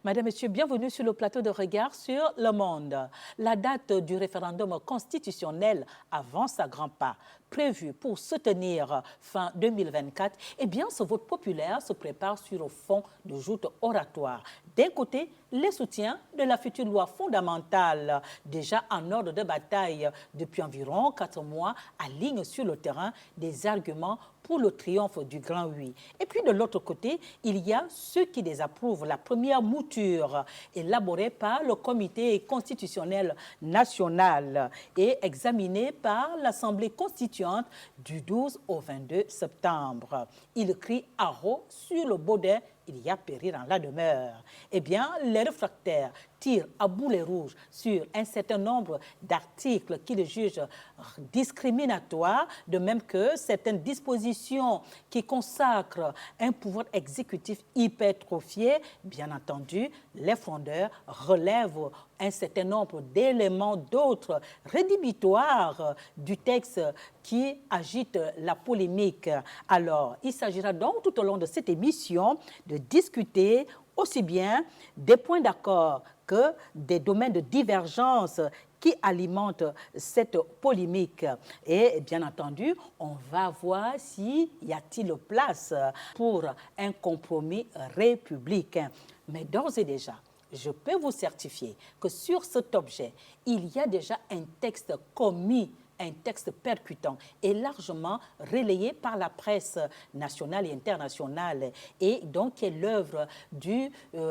Madame, Monsieur, bienvenue sur le plateau de Regard sur le Monde. La date du référendum constitutionnel avance à grands pas. Prévu pour se tenir fin 2024, eh bien, ce vote populaire se prépare sur fond de joutes oratoires. D'un côté, les soutiens de la future loi fondamentale, déjà en ordre de bataille depuis environ 4 mois, alignent sur le terrain des arguments pour le triomphe du grand oui. Et puis de l'autre côté, il y a ceux qui désapprouvent la première mouture élaborée par le Comité constitutionnel national et examinée par l'Assemblée constituante du 12 au 22 septembre. Ils crient haro sur le baudet. Il y a péril en la demeure. Eh bien, les réfractaires tirent à boulet rouge sur un certain nombre d'articles qu'ils jugent discriminatoires, de même que certaines dispositions qui consacrent un pouvoir exécutif hypertrophié. Bien entendu, les frondeurs relèvent un certain nombre d'éléments d'autres rédhibitoires du texte qui agite la polémique. Alors, il s'agira donc tout au long de cette émission de discuter aussi bien des points d'accord que des domaines de divergence qui alimentent cette polémique. Et bien entendu, on va voir s'il y a-t-il place pour un compromis républicain. Mais d'ores et déjà, je peux vous certifier que sur cet objet, il y a déjà un texte commis, un texte percutant et largement relayé par la presse nationale et internationale, et donc qui est l'œuvre du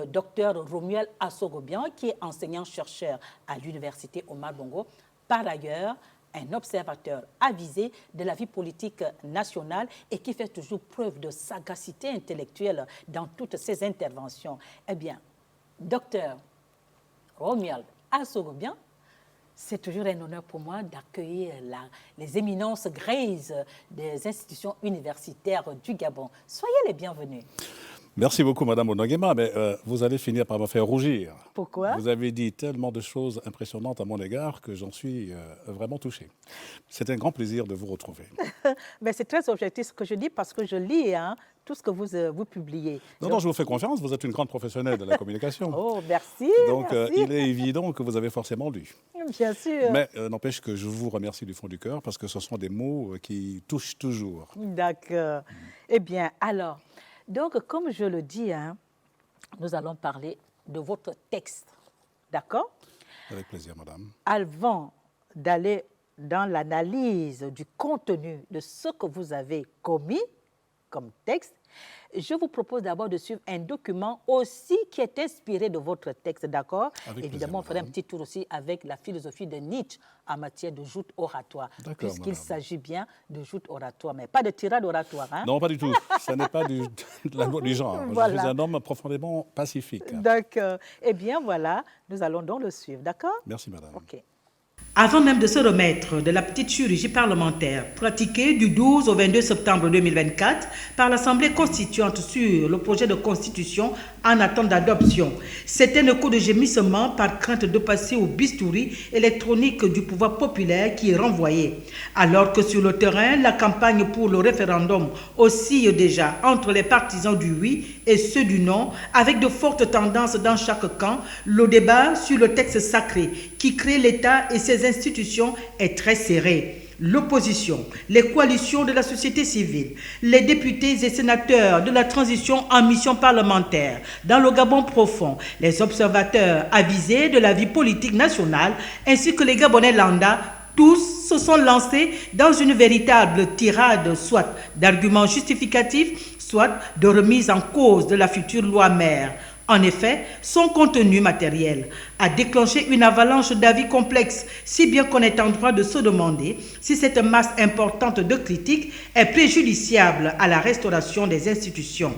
docteur Romuald Assogobian, qui est enseignant-chercheur à l'université Omar Bongo. Par ailleurs, un observateur avisé de la vie politique nationale et qui fait toujours preuve de sagacité intellectuelle dans toutes ses interventions. Eh bien, docteur Romuald Assogobian, c'est toujours un honneur pour moi d'accueillir les éminences grises des institutions universitaires du Gabon. Soyez les bienvenus. Merci beaucoup, Madame Onogema, mais vous allez finir par me faire rougir. Pourquoi? Vous avez dit tellement de choses impressionnantes à mon égard que j'en suis vraiment touché. C'est un grand plaisir de vous retrouver. Mais c'est très objectif ce que je dis parce que je lis tout ce que vous publiez. Non, je vous fais confiance, vous êtes une grande professionnelle de la communication. Oh, merci. Donc, merci. Il est évident que vous avez forcément lu. Bien sûr. Mais n'empêche que je vous remercie du fond du cœur parce que ce sont des mots qui touchent toujours. D'accord. Eh bien, alors, donc, comme je le dis, nous allons parler de votre texte. D'accord? Avec plaisir, madame. Avant d'aller dans l'analyse du contenu de ce que vous avez commis comme texte, je vous propose d'abord de suivre un document aussi qui est inspiré de votre texte, d'accord? Évidemment, on ferait un petit tour aussi avec la philosophie de Nietzsche en matière de joute oratoire, puisqu'il s'agit bien de joute oratoire, mais pas de tirade oratoire. Non, pas du tout. Ce n'est pas de la loi du genre. Voilà. Je suis un homme profondément pacifique. D'accord. Eh bien, voilà, nous allons donc le suivre, d'accord? Merci, madame. OK. Avant même de se remettre de la petite chirurgie parlementaire pratiquée du 12 au 22 septembre 2024 par l'Assemblée constituante sur le projet de constitution en attente d'adoption, c'est un coup de gémissement par crainte de passer au bistouri électronique du pouvoir populaire qui est renvoyé. Alors que sur le terrain, la campagne pour le référendum oscille déjà entre les partisans du oui et ceux du non, avec de fortes tendances dans chaque camp. Le débat sur le texte sacré qui crée l'État et ses institutions est très serré. L'opposition, les coalitions de la société civile, les députés et sénateurs de la transition en mission parlementaire, dans le Gabon profond, les observateurs avisés de la vie politique nationale, ainsi que les Gabonais lambda, tous se sont lancés dans une véritable tirade, soit d'arguments justificatifs, soit de remise en cause de la future loi mère. En effet, son contenu matériel a déclenché une avalanche d'avis complexes, si bien qu'on est en droit de se demander si cette masse importante de critiques est préjudiciable à la restauration des institutions.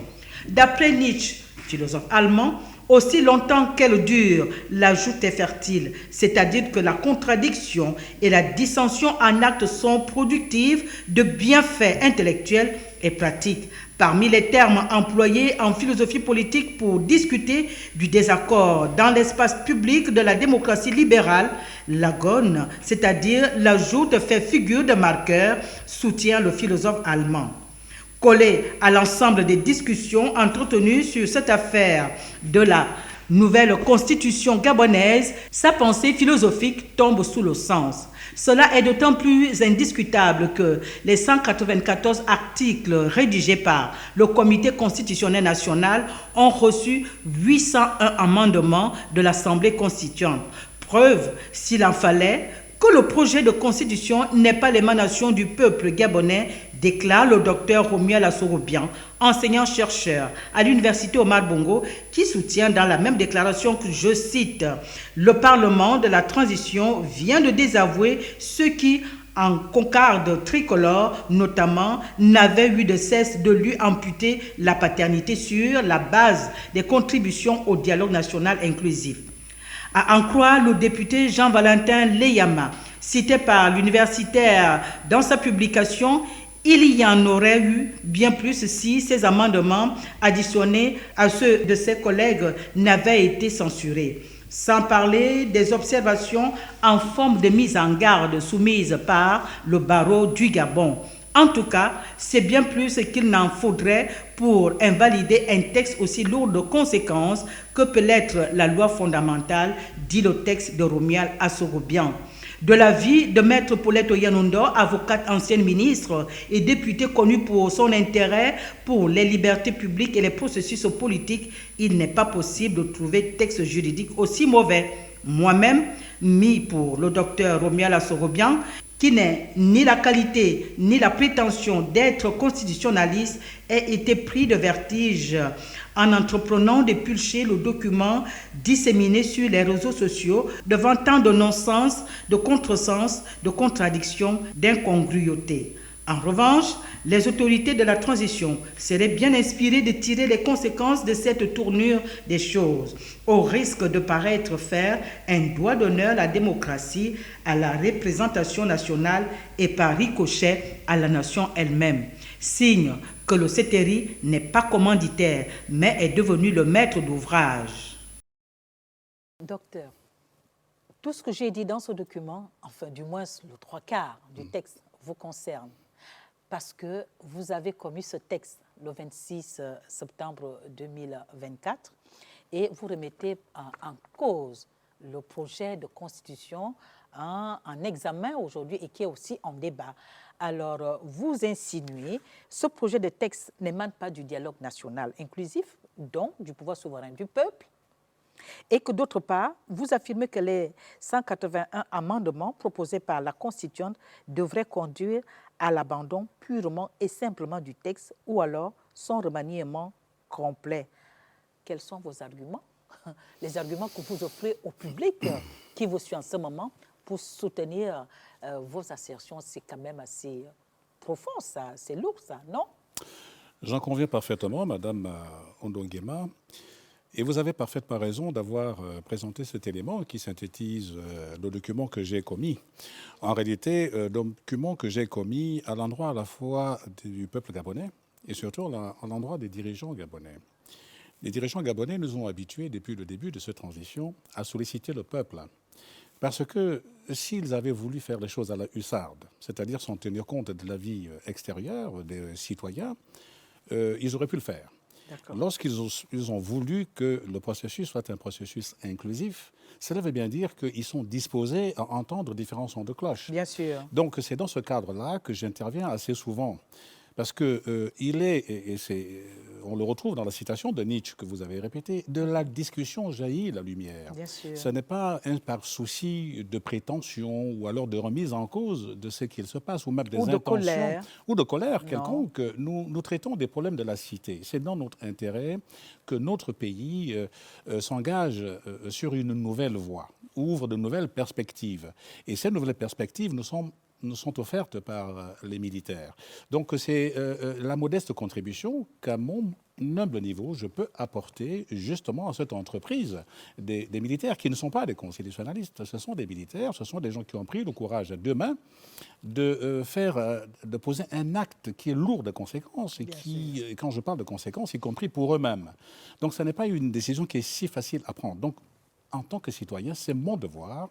D'après Nietzsche, philosophe allemand, aussi longtemps qu'elle dure, la joute est fertile, c'est-à-dire que la contradiction et la dissension en actes sont productives de bienfaits intellectuels et pratiques. Parmi les termes employés en philosophie politique pour discuter du désaccord dans l'espace public de la démocratie libérale, l'agone, c'est-à-dire la joute fait figure de marqueur, soutient le philosophe allemand. Collé à l'ensemble des discussions entretenues sur cette affaire de la Nouvelle constitution gabonaise, sa pensée philosophique tombe sous le sens. Cela est d'autant plus indiscutable que les 194 articles rédigés par le Comité constitutionnel national ont reçu 801 amendements de l'Assemblée constituante. Preuve, s'il en fallait, que le projet de constitution n'est pas l'émanation du peuple gabonais, déclare le docteur Romuald Assorobian, enseignant-chercheur à l'université Omar Bongo, qui soutient dans la même déclaration que, je cite, « Le Parlement de la transition vient de désavouer ceux qui, en concarde tricolore notamment, n'avaient eu de cesse de lui amputer la paternité sur la base des contributions au dialogue national inclusif. » À en croire le député Jean-Valentin Leyama, cité par l'universitaire dans sa publication, il y en aurait eu bien plus si ces amendements additionnés à ceux de ses collègues n'avaient été censurés. Sans parler des observations en forme de mise en garde soumises par le barreau du Gabon. En tout cas, c'est bien plus qu'il n'en faudrait pour invalider un texte aussi lourd de conséquences que peut l'être la loi fondamentale, dit le texte de Romuald Assorobian. De l'avis de Maître Paulette Oyanundo, avocate ancienne ministre et députée connue pour son intérêt pour les libertés publiques et les processus politiques, il n'est pas possible de trouver texte juridique aussi mauvais. Moi-même, mis pour le docteur Romuald Assorobian, qui n'est ni la qualité ni la prétention d'être constitutionnaliste, ait été pris de vertige en entreprenant d'éplucher le document disséminé sur les réseaux sociaux devant tant de non-sens, de contresens, de contradictions, d'incongruités. En revanche, les autorités de la transition seraient bien inspirées de tirer les conséquences de cette tournure des choses, au risque de paraître faire un doigt d'honneur à la démocratie, à la représentation nationale et par ricochet à la nation elle-même. Signe que le CETERI n'est pas commanditaire, mais est devenu le maître d'ouvrage. Docteur, tout ce que j'ai dit dans ce document, enfin du moins le 3/4 du texte, vous concerne. Parce que vous avez commis ce texte le 26 septembre 2024 et vous remettez en cause le projet de constitution en examen aujourd'hui et qui est aussi en débat. Alors, vous insinuez, ce projet de texte n'émane pas du dialogue national inclusif, donc du pouvoir souverain du peuple, et que d'autre part, vous affirmez que les 181 amendements proposés par la Constituante devraient conduire à l'abandon purement et simplement du texte ou alors son remaniement complet. Quels sont vos arguments? Les arguments que vous offrez au public qui vous suit en ce moment pour soutenir vos assertions, c'est quand même assez profond, ça, c'est lourd, ça, non? J'en conviens parfaitement, Madame Ondongema. Et vous avez parfaitement raison d'avoir présenté cet élément qui synthétise le document que j'ai commis. En réalité, document que j'ai commis à l'endroit à la fois du peuple gabonais et surtout à l'endroit des dirigeants gabonais. Les dirigeants gabonais nous ont habitués depuis le début de cette transition à solliciter le peuple. Parce que s'ils avaient voulu faire les choses à la hussarde, c'est-à-dire sans tenir compte de la vie extérieure des citoyens, ils auraient pu le faire. Lorsqu'ils ont voulu que le processus soit un processus inclusif, cela veut bien dire qu'ils sont disposés à entendre différents sons de cloche. Bien sûr. Donc c'est dans ce cadre-là que j'interviens assez souvent. Parce que on le retrouve dans la citation de Nietzsche que vous avez répétée, de la discussion jaillit la lumière. Bien sûr. Ce n'est pas par souci de prétention ou alors de remise en cause de ce qu'il se passe ou même des intentions ou de colère quelconque. Nous traitons des problèmes de la cité. C'est dans notre intérêt que notre pays s'engage sur une nouvelle voie, ouvre de nouvelles perspectives. Et ces nouvelles perspectives nous sont offertes par les militaires. Donc c'est la modeste contribution qu'à mon humble niveau, je peux apporter justement à cette entreprise des militaires qui ne sont pas des constitutionnalistes. Ce sont des militaires, ce sont des gens qui ont pris le courage à deux mains de poser un acte qui est lourd de conséquences et qui, quand je parle de conséquences, y compris pour eux-mêmes. Donc ce n'est pas une décision qui est si facile à prendre. Donc en tant que citoyen, c'est mon devoir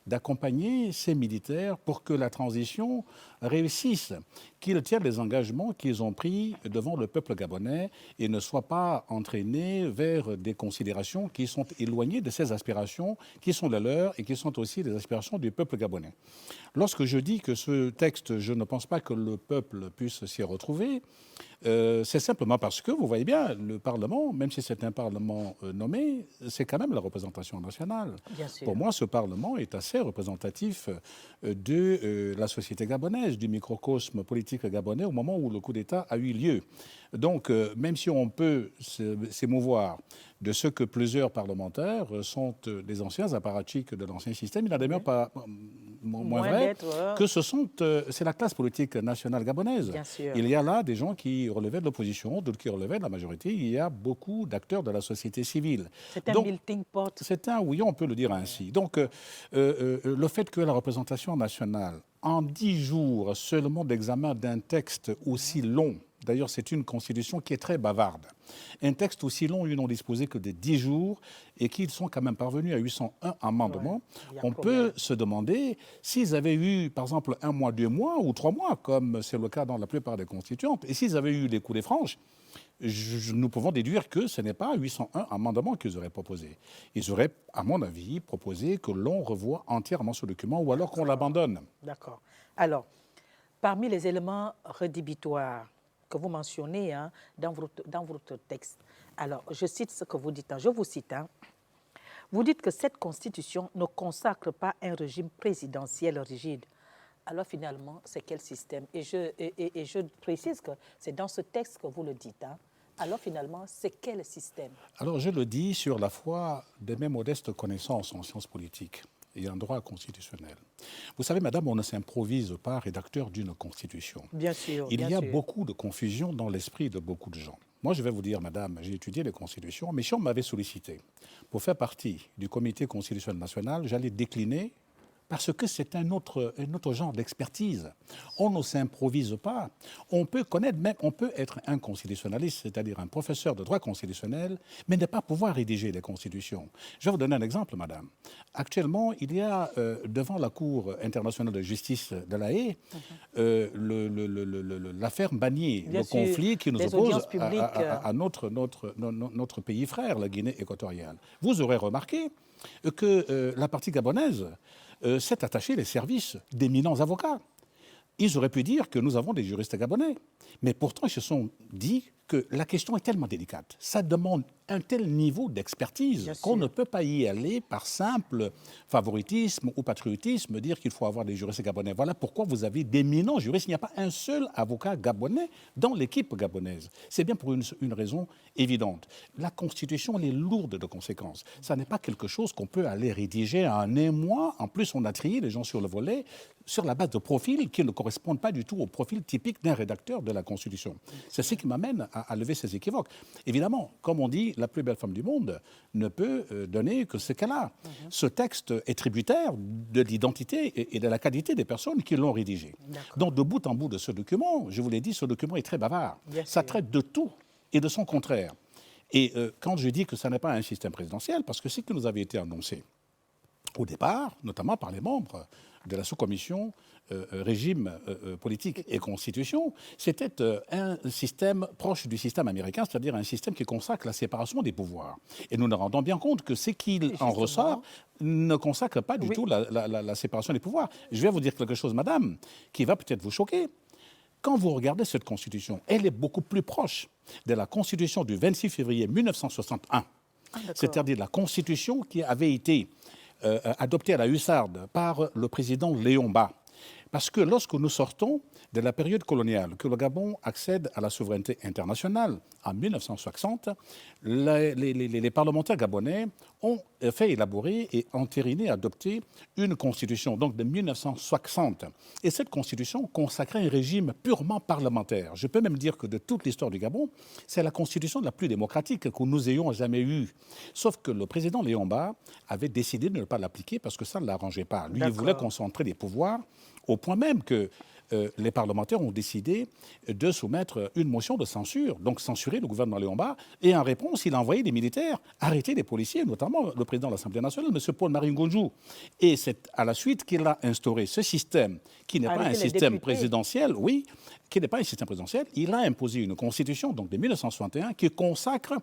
d'accompagner ces militaires pour que la transition réussisse, qu'ils tiennent les engagements qu'ils ont pris devant le peuple gabonais et ne soient pas entraînés vers des considérations qui sont éloignées de ces aspirations qui sont les leurs et qui sont aussi les aspirations du peuple gabonais. Lorsque je dis que ce texte, je ne pense pas que le peuple puisse s'y retrouver, c'est simplement parce que, vous voyez bien, le Parlement, même si c'est un Parlement nommé, c'est quand même la représentation nationale. Bien sûr. Pour moi, ce Parlement est assez représentatif de la société gabonaise, du microcosme politique gabonais au moment où le coup d'État a eu lieu. Donc, même si on peut s'émouvoir de ce que plusieurs parlementaires sont des anciens apparatchiks de l'ancien système, il n'en demeure pas moins vrai que c'est la classe politique nationale gabonaise. Bien sûr. Il y a là des gens qui relevaient de l'opposition, d'autres qui relevaient de la majorité. Il y a beaucoup d'acteurs de la société civile. C'est un melting pot. C'est un, oui, on peut le dire ainsi. Donc, le fait que la représentation nationale, en 10 jours seulement d'examen d'un texte aussi long, d'ailleurs, c'est une constitution qui est très bavarde. Un texte aussi long, ils n'ont disposé que de 10 jours et qu'ils sont quand même parvenus à 801 amendements. Ouais, on peut se demander s'ils avaient eu, par exemple, 1 mois, 2 mois ou 3 mois, comme c'est le cas dans la plupart des constituantes, et s'ils avaient eu des coups des franches, nous pouvons déduire que ce n'est pas 801 amendements qu'ils auraient proposés. Ils auraient, à mon avis, proposé que l'on revoie entièrement ce document ou alors qu'on l'abandonne. D'accord. Alors, parmi les éléments rédhibitoires que vous mentionnez dans votre texte, alors je cite ce que vous dites, je vous cite. Vous dites que cette constitution ne consacre pas un régime présidentiel rigide. Alors finalement, c'est quel système? Et je précise que c'est dans ce texte que vous le dites. Alors finalement, c'est quel système? Alors je le dis sur la foi de mes modestes connaissances en sciences politiques et en droit constitutionnel. Vous savez, madame, on ne s'improvise pas rédacteur d'une constitution. Bien sûr. Il y a beaucoup de confusion dans l'esprit de beaucoup de gens. Moi, je vais vous dire, madame, j'ai étudié les constitutions, mais si on m'avait sollicité pour faire partie du comité constitutionnel national, j'allais décliner parce que c'est un autre genre d'expertise. On ne s'improvise pas. On peut connaître, même, on peut être un constitutionnaliste, c'est-à-dire un professeur de droit constitutionnel, mais ne pas pouvoir rédiger les constitutions. Je vais vous donner un exemple, madame. Actuellement, il y a devant la Cour internationale de justice de La Haye l'affaire Mbagnié, le conflit qui nous oppose à notre pays frère, la Guinée équatoriale. Vous aurez remarqué que la partie gabonaise s'est attachée les services d'éminents avocats. Ils auraient pu dire que nous avons des juristes gabonais. Mais pourtant, ils se sont dit que la question est tellement délicate. Ça demande un tel niveau d'expertise qu'on ne peut pas y aller par simple favoritisme ou patriotisme, dire qu'il faut avoir des juristes gabonais. Voilà pourquoi vous avez d'éminents juristes. Il n'y a pas un seul avocat gabonais dans l'équipe gabonaise. C'est bien pour une raison évidente. La Constitution, elle est lourde de conséquences. Ça n'est pas quelque chose qu'on peut aller rédiger en un mois. En plus, on a trié les gens sur le volet sur la base de profils qui ne correspondent pas du tout au profil typique d'un rédacteur de la Constitution. C'est ce qui m'amène à lever ces équivoques. Évidemment, comme on dit, la plus belle femme du monde ne peut donner que ce qu'elle a. Ce texte est tributaire de l'identité et de la qualité des personnes qui l'ont rédigé. Donc, de bout en bout de ce document, je vous l'ai dit, ce document est très bavard. Ça traite de tout et de son contraire. Et quand je dis que ça n'est pas un système présidentiel, parce que ce qui nous avait été annoncé au départ, notamment par les membres de la sous-commission régime politique et constitution, c'était un système proche du système américain, c'est-à-dire un système qui consacre la séparation des pouvoirs. Et nous nous rendons bien compte que ce qu'il en ressort ne consacre pas du tout la séparation des pouvoirs. Je vais vous dire quelque chose, madame, qui va peut-être vous choquer. Quand vous regardez cette constitution, elle est beaucoup plus proche de la constitution du 26 février 1961, c'est-à-dire la constitution qui avait été adoptée à la hussarde par le président Léon Bas. Parce que lorsque nous sortons de la période coloniale, que le Gabon accède à la souveraineté internationale en 1960, les parlementaires gabonais ont fait élaborer et entériner, adopter une constitution, donc de 1960. Et cette constitution consacrait un régime purement parlementaire. Je peux même dire que de toute l'histoire du Gabon, c'est la constitution la plus démocratique que nous ayons jamais eue. Sauf que le président Léon Bas avait décidé de ne pas l'appliquer parce que ça ne l'arrangeait pas. Lui, il voulait concentrer les pouvoirs au point même que les parlementaires ont décidé de soumettre une motion de censure, donc censurer le gouvernement Léon-Mba, et en réponse, il a envoyé des militaires arrêter des policiers, notamment le président de l'Assemblée nationale, M. Paul-Marie Ngonjou. Et c'est à la suite qu'il a instauré ce système, qui n'est pas un système présidentiel, oui, qui n'est pas un système présidentiel. Il a imposé une constitution, donc de 1961, qui consacre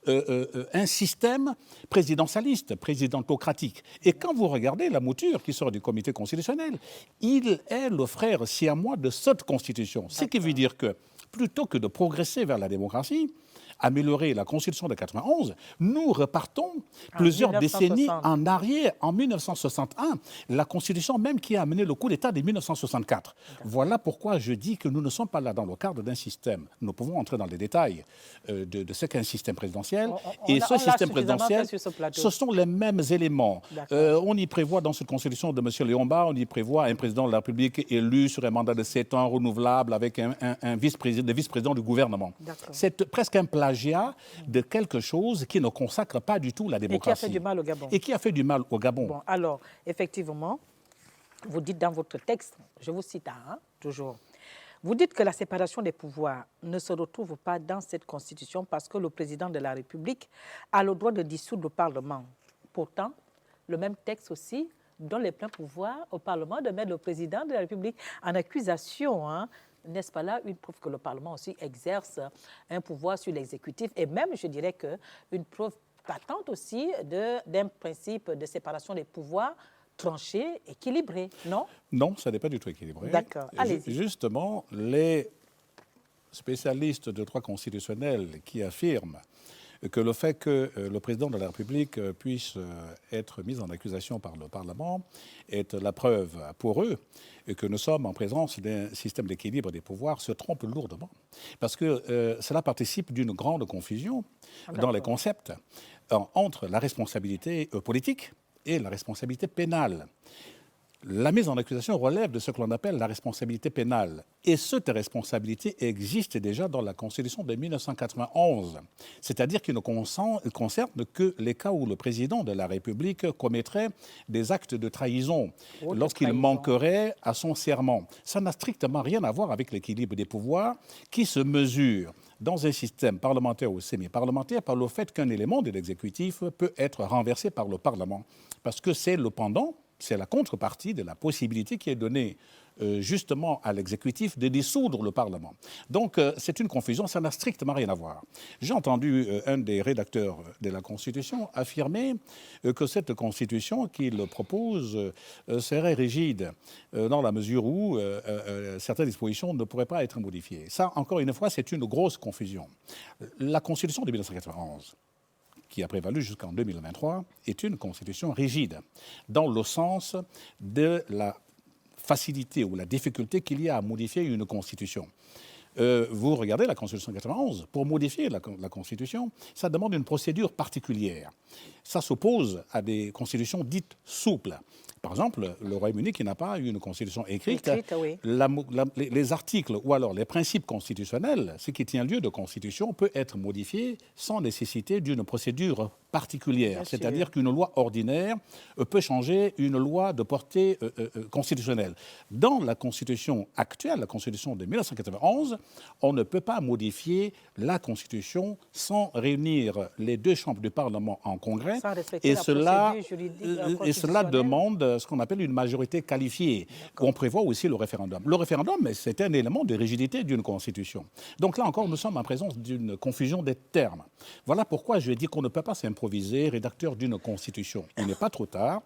un système présidentialiste, présidentocratique. Et quand vous regardez la mouture qui sort du comité constitutionnel, il est le frère siamois de cette constitution. Ce qui veut dire que, plutôt que de progresser vers la démocratie, améliorer la Constitution de 91, nous repartons plusieurs décennies en arrière, en 1961, la Constitution même qui a amené le coup d'État de 1964. Voilà pourquoi je dis que nous ne sommes pas là dans le cadre d'un système. Nous pouvons entrer dans les détails de ce qu'est un système présidentiel. Et ce système présidentiel, ce sont les mêmes éléments. On y prévoit dans cette Constitution de M. Léon-Mba, on y prévoit un président de la République élu sur un mandat de 7 ans renouvelable avec un vice-président du gouvernement. C'est presque un plagiat de quelque chose qui ne consacre pas du tout la démocratie. Et qui a fait du mal au Gabon. Et qui a fait du mal au Gabon. Bon, alors, effectivement, vous dites dans votre texte, je vous cite toujours, vous dites que la séparation des pouvoirs ne se retrouve pas dans cette Constitution parce que le président de la République a le droit de dissoudre le Parlement. Pourtant, le même texte aussi donne les pleins pouvoirs au Parlement de mettre le président de la République en accusation, n'est-ce pas là une preuve que le Parlement aussi exerce un pouvoir sur l'exécutif et même, je dirais, qu'une preuve patente aussi d'un principe de séparation des pouvoirs tranché, équilibré, non? Non, ça n'est pas du tout équilibré. D'accord, allez-y. Justement, les spécialistes de droit constitutionnel qui affirment que le fait que le président de la République puisse être mis en accusation par le Parlement est la preuve pour eux que nous sommes en présence d'un système d'équilibre des pouvoirs se trompent lourdement. Parce que cela participe d'une grande confusion dans les concepts entre la responsabilité politique et la responsabilité pénale. La mise en accusation relève de ce que l'on appelle la responsabilité pénale. Et cette responsabilité existe déjà dans la Constitution de 1991. C'est-à-dire qu'il ne concerne que les cas où le président de la République commettrait des actes de trahison lorsqu'il manquerait à son serment. Ça n'a strictement rien à voir avec l'équilibre des pouvoirs qui se mesure dans un système parlementaire ou semi-parlementaire par le fait qu'un élément de l'exécutif peut être renversé par le Parlement. Parce que c'est le pendant, c'est la contrepartie de la possibilité qui est donnée justement à l'exécutif de dissoudre le Parlement. Donc c'est une confusion, ça n'a strictement rien à voir. J'ai entendu un des rédacteurs de la Constitution affirmer que cette Constitution qu'il propose serait rigide dans la mesure où certaines dispositions ne pourraient pas être modifiées. Ça, encore une fois, c'est une grosse confusion. La Constitution de 1991, qui a prévalu jusqu'en 2023, est une constitution rigide, dans le sens de la facilité ou la difficulté qu'il y a à modifier une constitution. Vous regardez la Constitution de 91, pour modifier la Constitution, ça demande une procédure particulière. Ça s'oppose à des constitutions dites souples. Par exemple, le Royaume-Uni qui n'a pas une constitution écrite, oui. Les articles ou alors les principes constitutionnels, ce qui tient lieu de constitution, peut être modifié sans nécessité d'une procédure particulière. C'est-à-dire qu'une loi ordinaire peut changer une loi de portée constitutionnelle. Dans la Constitution actuelle, la Constitution de 1991, on ne peut pas modifier la Constitution sans réunir les deux chambres du Parlement en congrès. Et cela demande ce qu'on appelle une majorité qualifiée. On prévoit aussi le référendum. Le référendum, c'est un élément de rigidité d'une Constitution. Donc là encore, nous sommes en présence d'une confusion des termes. Voilà pourquoi je dis qu'on ne peut pas s'improviser rédacteur d'une Constitution. Il n'est pas trop tard.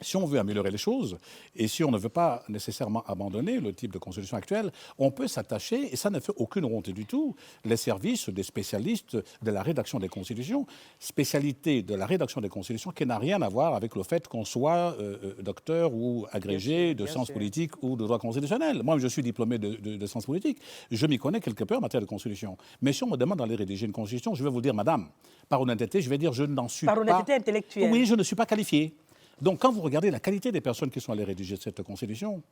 Si on veut améliorer les choses et si on ne veut pas nécessairement abandonner le type de constitution actuelle, on peut s'attacher, et ça ne fait aucune honte du tout, les services des spécialistes de la rédaction des constitutions, spécialité de la rédaction des constitutions qui n'a rien à voir avec le fait qu'on soit docteur ou agrégé de sciences politiques ou de droit constitutionnel. Moi, je suis diplômé de sciences politiques, je m'y connais quelque peu en matière de constitution. Mais si on me demande d'aller rédiger une constitution, je vais vous dire, madame, par honnêteté, je vais dire, je n'en suis pas... Par honnêteté intellectuelle. Oui, je ne suis pas qualifié. Donc, quand vous regardez la qualité des personnes qui sont allées rédiger cette Constitution...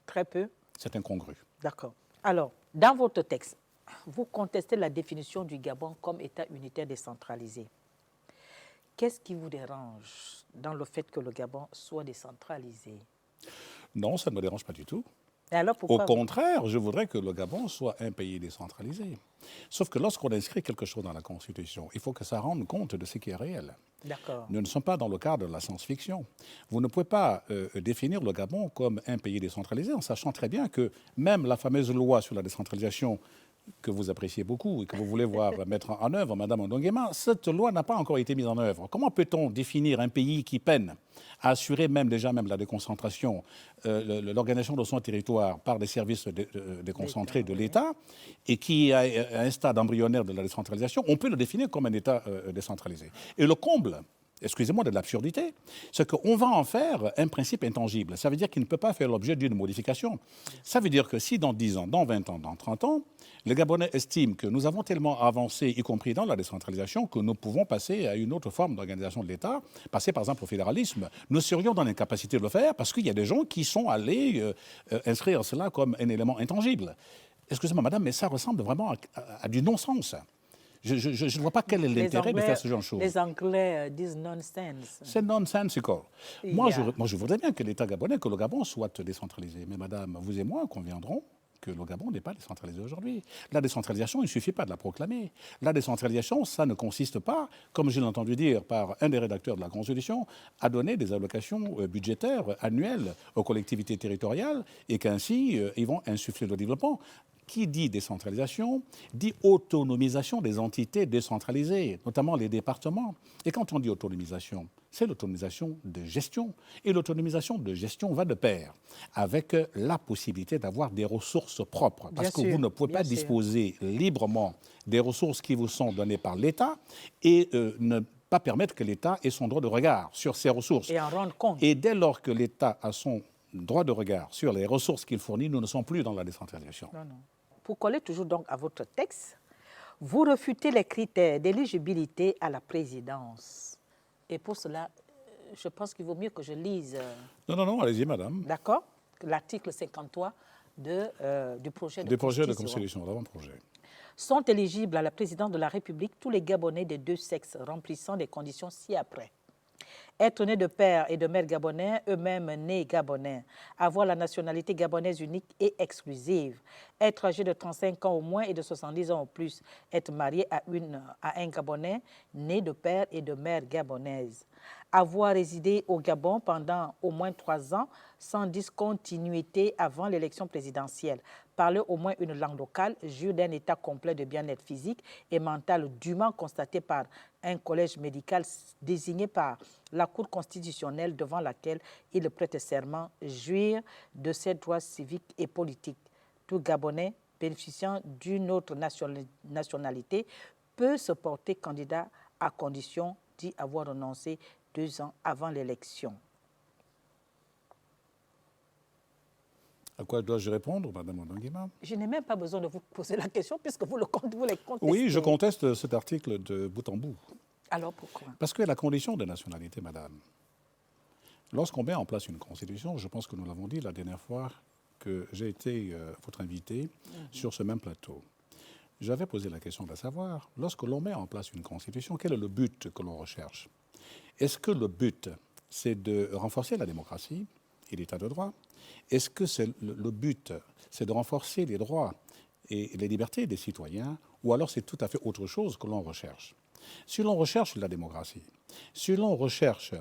Très peu. C'est incongru. D'accord. Alors, dans votre texte, vous contestez la définition du Gabon comme État unitaire décentralisé. Qu'est-ce qui vous dérange dans le fait que le Gabon soit décentralisé? Non, ça ne me dérange pas du tout. Et alors Au pourquoi contraire, je voudrais que le Gabon soit un pays décentralisé. Sauf que lorsqu'on inscrit quelque chose dans la Constitution, il faut que ça rende compte de ce qui est réel. D'accord. Nous ne sommes pas dans le cadre de la science-fiction. Vous ne pouvez pas définir le Gabon comme un pays décentralisé en sachant très bien que même la fameuse loi sur la décentralisation que vous appréciez beaucoup et que vous voulez voir mettre en œuvre, Madame Ondonguema, cette loi n'a pas encore été mise en œuvre. Comment peut-on définir un pays qui peine à assurer même la déconcentration, l'organisation de son territoire par des services déconcentrés de l'État et qui a un stade embryonnaire de la décentralisation? On peut le définir comme un État décentralisé. Et le comble, excusez-moi, de l'absurdité, c'est qu'on va en faire un principe intangible. Ça veut dire qu'il ne peut pas faire l'objet d'une modification. Ça veut dire que si dans 10 ans, dans 20 ans, dans 30 ans, les Gabonais estiment que nous avons tellement avancé, y compris dans la décentralisation, que nous pouvons passer à une autre forme d'organisation de l'État, passer par exemple au fédéralisme, nous serions dans l'incapacité de le faire parce qu'il y a des gens qui sont allés inscrire cela comme un élément intangible. Excusez-moi, madame, mais ça ressemble vraiment à du non-sens. Je ne vois pas quel est l'intérêt de faire ce genre de choses. Les Anglais disent nonsense. C'est nonsensical. Yeah. Moi, je voudrais bien que l'État gabonais, que le Gabon soit décentralisé. Mais madame, vous et moi conviendrons que le Gabon n'est pas décentralisé aujourd'hui. La décentralisation, il ne suffit pas de la proclamer. La décentralisation, ça ne consiste pas, comme je l'ai entendu dire par un des rédacteurs de la Constitution, à donner des allocations budgétaires annuelles aux collectivités territoriales et qu'ainsi, ils vont insuffler le développement. Qui dit décentralisation, dit autonomisation des entités décentralisées, notamment les départements. Et quand on dit autonomisation, c'est l'autonomisation de gestion. Et l'autonomisation de gestion va de pair avec la possibilité d'avoir des ressources propres. Parce que vous ne pouvez pas disposer librement des ressources qui vous sont données par l'État et ne pas permettre que l'État ait son droit de regard sur ces ressources. Et en rendre compte. Et dès lors que l'État a son droit de regard sur les ressources qu'il fournit, nous ne sommes plus dans la décentralisation. Non. Pour coller toujours donc à votre texte, vous refutez les critères d'éligibilité à la présidence. Et pour cela, je pense qu'il vaut mieux que je lise. Non, allez-y, madame. D'accord. L'article 53 du projet de constitution, l'avant-projet. Sont éligibles à la présidence de la République tous les Gabonais des deux sexes remplissant des conditions ci-après. Être né de père et de mère gabonais, eux-mêmes nés gabonais. Avoir la nationalité gabonaise unique et exclusive. Être âgé de 35 ans au moins et de 70 ans au plus. Être marié à un Gabonais né de père et de mère gabonaise. Avoir résidé au Gabon pendant au moins 3 ans sans discontinuité avant l'élection présidentielle. Parler au moins une langue locale, jouir d'un état complet de bien-être physique et mental dûment constaté par un collège médical désigné par la Cour constitutionnelle devant laquelle il prête serment, jouir de ses droits civiques et politiques. Tout Gabonais bénéficiant d'une autre nationalité peut se porter candidat à condition d'y avoir renoncé 2 ans avant l'élection. À quoi dois-je répondre, Madame Ondonguema? Je n'ai même pas besoin de vous poser la question puisque vous les contestez. Oui, je conteste cet article de bout en bout. Alors pourquoi? Parce que la condition de nationalité, Madame, lorsqu'on met en place une constitution, je pense que nous l'avons dit la dernière fois que j'ai été votre invité sur ce même plateau. J'avais posé la question de savoir, lorsque l'on met en place une constitution, quel est le but que l'on recherche? Est-ce que le but, c'est de renforcer la démocratie et l'état de droit? Est-ce que le but, c'est de renforcer les droits et les libertés des citoyens, ou alors c'est tout à fait autre chose que l'on recherche? Si l'on recherche la démocratie, si l'on recherche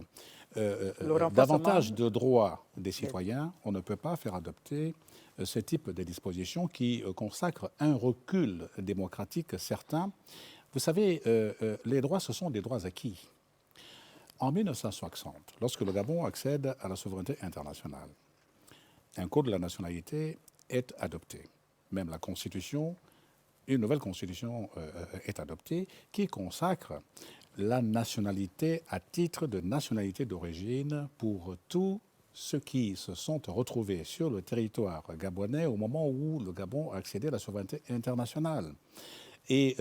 davantage de droits des citoyens, on ne peut pas faire adopter ce type de dispositions qui consacrent un recul démocratique certain. Vous savez, les droits, ce sont des droits acquis. En 1960, lorsque le Gabon accède à la souveraineté internationale, un code de la nationalité est adopté. Même la Constitution, une nouvelle Constitution est adoptée qui consacre la nationalité à titre de nationalité d'origine pour tous ceux qui se sont retrouvés sur le territoire gabonais au moment où le Gabon a accédé à la souveraineté internationale. Et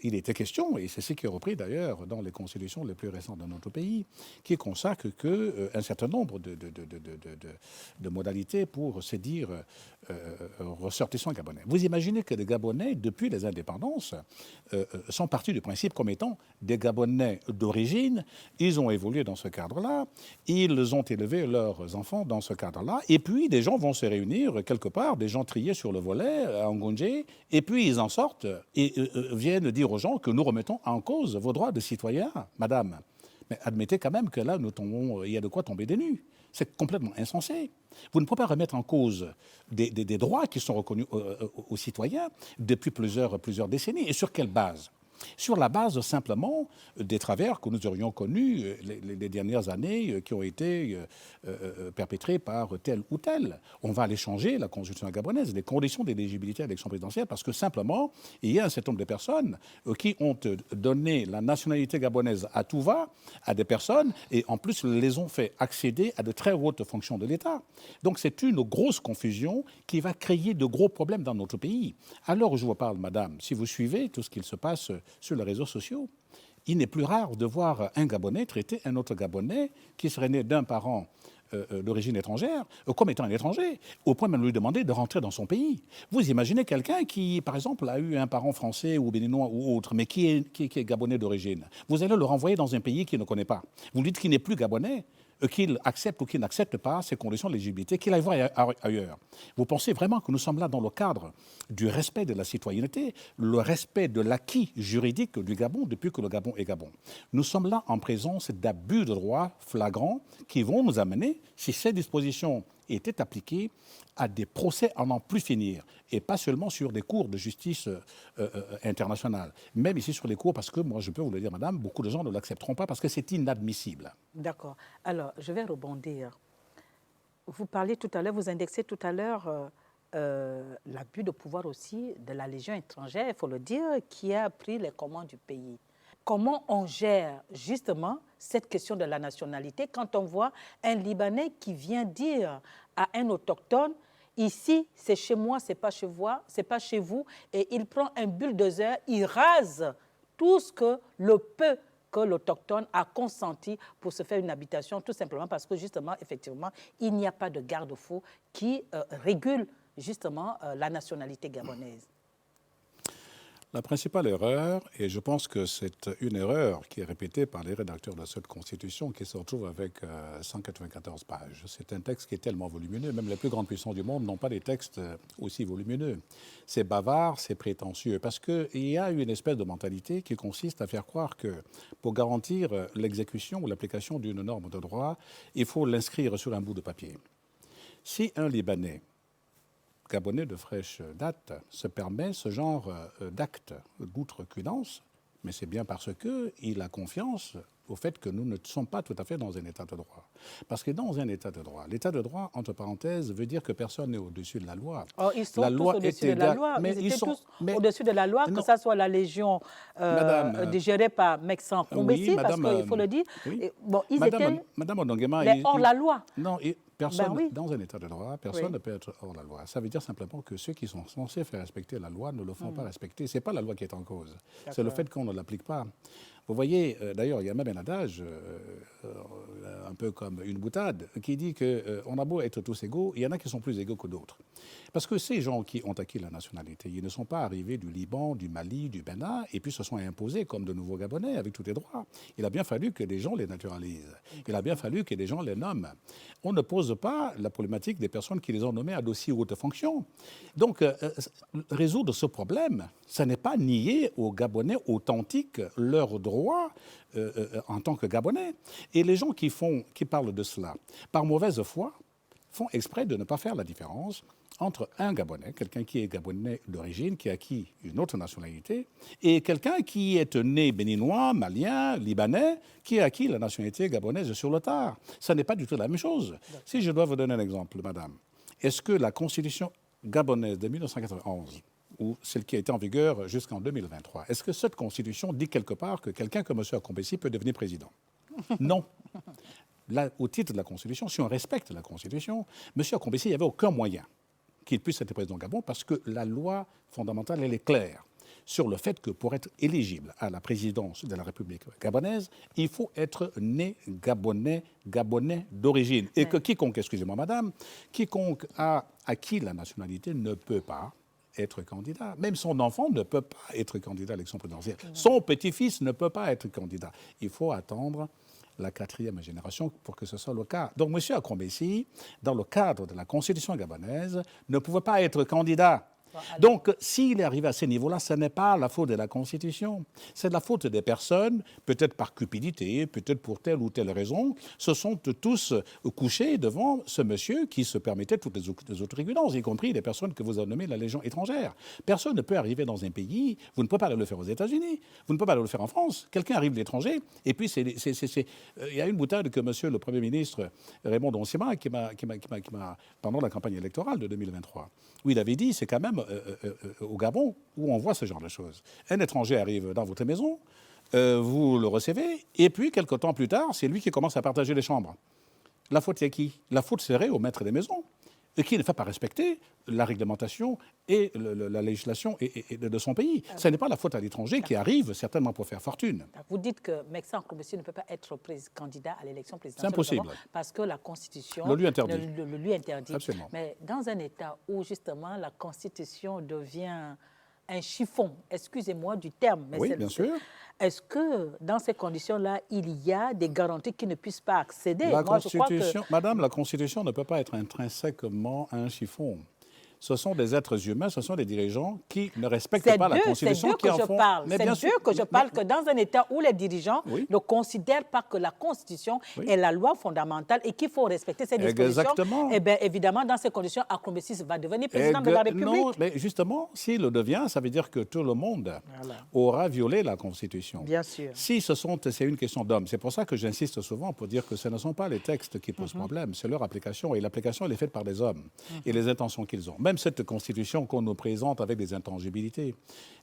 il était question, et c'est ce qui est repris d'ailleurs dans les constitutions les plus récentes de notre pays, qui consacre qu'un certain nombre de modalités pour se dire ressortissants gabonais. Vous imaginez que les Gabonais, depuis les indépendances, sont partis du principe comme étant des Gabonais d'origine. Ils ont évolué dans ce cadre-là, ils ont élevé leurs enfants dans ce cadre-là, et puis des gens vont se réunir quelque part, des gens triés sur le volet à Ngonjé, et puis ils en sortent et viennent dire aux gens que nous remettons en cause vos droits de citoyens, madame. Mais admettez quand même que là, il y a de quoi tomber des nues. C'est complètement insensé. Vous ne pouvez pas remettre en cause des droits qui sont reconnus aux citoyens depuis plusieurs décennies. Et sur quelle base ? Sur la base simplement des travers que nous aurions connus les dernières années qui ont été perpétrés par tel ou tel. On va aller changer la constitution gabonaise, les conditions d'éligibilité à l'élection présidentielle, parce que simplement, il y a un certain nombre de personnes qui ont donné la nationalité gabonaise à tout va, à des personnes, et en plus les ont fait accéder à de très hautes fonctions de l'État. Donc c'est une grosse confusion qui va créer de gros problèmes dans notre pays. Alors je vous parle, madame, si vous suivez tout ce qu'il se passe sur les réseaux sociaux, il n'est plus rare de voir un Gabonais traiter un autre Gabonais qui serait né d'un parent d'origine étrangère comme étant un étranger, au point même de lui demander de rentrer dans son pays. Vous imaginez quelqu'un qui, par exemple, a eu un parent français ou béninois ou autre, mais qui est Gabonais d'origine. Vous allez le renvoyer dans un pays qu'il ne connaît pas. Vous lui dites qu'il n'est plus Gabonais, qu'il accepte ou qu'il n'accepte pas ces conditions d'éligibilité, qu'il aille voir ailleurs. Vous pensez vraiment que nous sommes là dans le cadre du respect de la citoyenneté, le respect de l'acquis juridique du Gabon depuis que le Gabon est Gabon. Nous sommes là en présence d'abus de droit flagrants qui vont nous amener, si ces dispositions étaient appliquées, à des procès à n'en plus finir, et pas seulement sur des cours de justice internationale, même ici sur les cours, parce que moi je peux vous le dire, madame, beaucoup de gens ne l'accepteront pas parce que c'est inadmissible. D'accord. Alors, je vais rebondir. Vous parliez tout à l'heure, vous indexez tout à l'heure l'abus de pouvoir aussi de la Légion étrangère, il faut le dire, qui a pris les commandes du pays. Comment on gère justement cette question de la nationalité quand on voit un Libanais qui vient dire à un autochtone « Ici, c'est chez moi, c'est pas chez vous » et il prend un bulldozer, il rase tout ce que le peu que l'autochtone a consenti pour se faire une habitation, tout simplement parce que justement, effectivement, il n'y a pas de garde-fou qui régule justement la nationalité gabonaise. La principale erreur, et je pense que c'est une erreur qui est répétée par les rédacteurs de cette Constitution, qui se retrouve avec 194 pages. C'est un texte qui est tellement volumineux, même les plus grandes puissances du monde n'ont pas des textes aussi volumineux. C'est bavard, c'est prétentieux, parce qu'il y a une espèce de mentalité qui consiste à faire croire que pour garantir l'exécution ou l'application d'une norme de droit, il faut l'inscrire sur un bout de papier. Si un Libanais Gabonais de fraîche date se permet ce genre d'acte d'outrecuidance, mais c'est bien parce qu'il a confiance au fait que nous ne sommes pas tout à fait dans un état de droit. Parce que dans un état de droit, l'état de droit, entre parenthèses, veut dire que personne n'est au-dessus de la loi. Oh, ils sont tous au-dessus de la loi. Mais ils étaient tous au-dessus de la loi, que ce soit la Légion gérée par Mexan Kombessi, parce qu'il faut le dire. Oui. Bon, ils étaient Madame Ondonguema, hors la loi. Non, personne, dans un état de droit, personne ne peut être hors la loi. Ça veut dire simplement que ceux qui sont censés faire respecter la loi ne le font pas respecter. Ce n'est pas la loi qui est en cause. C'est le fait qu'on ne l'applique pas. Vous voyez, d'ailleurs, il y a même un adage, un peu comme une boutade, qui dit qu'on a beau être tous égaux, il y en a qui sont plus égaux que d'autres. Parce que ces gens qui ont acquis la nationalité, ils ne sont pas arrivés du Liban, du Mali, du Bénin, et puis se sont imposés comme de nouveaux Gabonais avec tous les droits. Il a bien fallu que des gens les naturalisent. Il a bien fallu que des gens les nomment. On ne pose pas la problématique des personnes qui les ont nommés à d'aussi hautes fonctions. Donc, résoudre ce problème, ce n'est pas nier aux Gabonais authentiques leurs droits en tant que Gabonais. Et les gens qui parlent de cela, par mauvaise foi, font exprès de ne pas faire la différence entre un Gabonais, quelqu'un qui est Gabonais d'origine, qui a acquis une autre nationalité, et quelqu'un qui est né béninois, malien, libanais, qui a acquis la nationalité gabonaise sur le tard. Ce n'est pas du tout la même chose. Si je dois vous donner un exemple, madame, est-ce que la Constitution gabonaise de 1991, ou celle qui a été en vigueur jusqu'en 2023, est-ce que cette Constitution dit quelque part que quelqu'un comme M. Akombessi peut devenir président? Non. Là, au titre de la Constitution, si on respecte la Constitution, M. Akombessi, il n'y avait aucun moyen qu'il puisse être président du Gabon parce que la loi fondamentale, elle est claire. sur le fait que pour être éligible à la présidence de la République gabonaise, il faut être né gabonais d'origine. Et que quiconque, excusez-moi madame, quiconque a acquis la nationalité ne peut pas être candidat. Même son enfant ne peut pas être candidat à l'élection présidentielle. Son petit-fils ne peut pas être candidat. Il faut attendre la 4e génération pour que ce soit le cas. Donc M. Akombessi, dans le cadre de la Constitution gabonaise, ne pouvait pas être candidat. Donc, s'il est arrivé à ce niveau-là, ce n'est pas la faute de la Constitution. C'est la faute des personnes, peut-être par cupidité, peut-être pour telle ou telle raison, se sont tous couchés devant ce monsieur qui se permettait toutes les autres évidences, y compris les personnes que vous avez nommées la Légion étrangère. Personne ne peut arriver dans un pays, vous ne pouvez pas aller le faire aux États-Unis, vous ne pouvez pas aller le faire en France. Quelqu'un arrive de l'étranger, et puis il y a une boutade que monsieur le Premier ministre Raymond Donsima, qui m'a pendant la campagne électorale de 2023, où il avait dit, c'est quand même au Gabon où on voit ce genre de choses. Un étranger arrive dans votre maison, vous le recevez, et puis, quelque temps plus tard, c'est lui qui commence à partager les chambres. La faute, c'est qui? La faute serait au maître des maisons, et qui ne fait pas respecter la réglementation et la législation de son pays. Ce n'est pas la faute à l'étranger qui arrive certainement pour faire fortune. Vous dites que Meksa Akombessi ne peut pas être candidat à l'élection présidentielle. C'est impossible. Parce que la Constitution le lui interdit. Le lui interdit. Absolument. Mais dans un État où justement la Constitution devient un chiffon, excusez-moi du terme. Mais oui, bien sûr. Est-ce que dans ces conditions-là, il y a des garanties qui ne puissent pas accéder? Madame, la Constitution ne peut pas être intrinsèquement un chiffon. Ce sont des êtres humains, ce sont des dirigeants qui ne respectent pas la Constitution. C'est d'eux que je parle. C'est d'eux que je parle, que dans un État où les dirigeants ne considèrent pas que la Constitution est la loi fondamentale et qu'il faut respecter ces dispositions. Exactement. Eh bien, évidemment, dans ces conditions, Akombessi va devenir président de la République. Non, mais justement, s'il le devient, ça veut dire que tout le monde aura violé la Constitution. Bien sûr. Si c'est une question d'hommes, c'est pour ça que j'insiste souvent pour dire que ce ne sont pas les textes qui posent problème, c'est leur application. Et l'application, elle est faite par des hommes et les intentions qu'ils ont. Même cette Constitution qu'on nous présente avec des intangibilités.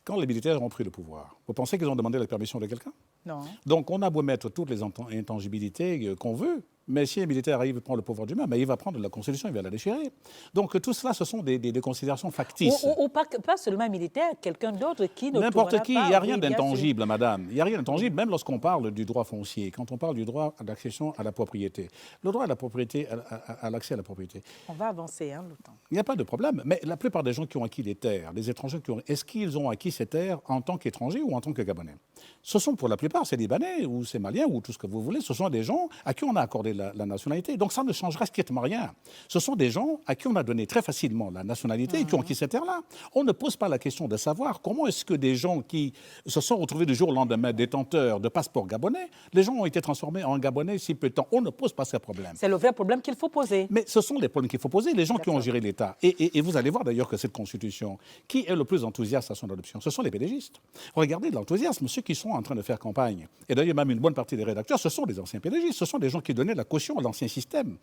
Quand les militaires ont pris le pouvoir, vous pensez qu'ils ont demandé la permission de quelqu'un? Non. Donc, on a beau mettre toutes les intangibilités qu'on veut, mais si un militaire arrive à prendre le pouvoir du même, il va prendre la Constitution, il va la déchirer. Donc, tout cela, ce sont des considérations factices. Ou pas seulement un militaire, quelqu'un d'autre qui ne n'importe qui, il n'y a rien oui, d'intangible, madame. Il n'y a rien d'intangible, même lorsqu'on parle du droit foncier, quand on parle du droit d'accession à la propriété. Le droit à la propriété, à l'accès à la propriété. On va avancer, le temps. Il n'y a pas de problème, mais la plupart des gens qui ont acquis des terres, les étrangers est-ce qu'ils ont acquis ces terres en tant qu'étrangers ou en tant que Gabonais? Ce sont pour la plupart, c'est Libanais ou c'est Maliens ou tout ce que vous voulez, ce sont des gens à qui on a accordé la nationalité. Donc ça ne changera strictement rien. Ce sont des gens à qui on a donné très facilement la nationalité et qui ont acquis ces terres-là. On ne pose pas la question de savoir comment est-ce que des gens qui se sont retrouvés du jour au lendemain détenteurs de passeports gabonais, les gens ont été transformés en Gabonais si peu de temps. On ne pose pas ce problème. C'est le vrai problème qu'il faut poser. Mais ce sont les problèmes qu'il faut poser, les gens qui ont géré l'État. Et vous allez voir d'ailleurs que cette Constitution, qui est le plus enthousiaste à son adoption? Ce sont les pédégistes. Regardez l'enthousiasme, ceux qui sont en train de faire campagne. Et d'ailleurs, même une bonne partie des rédacteurs, ce sont des anciens pédégistes. Ce sont des gens qui donnaient la caution à l'ancien système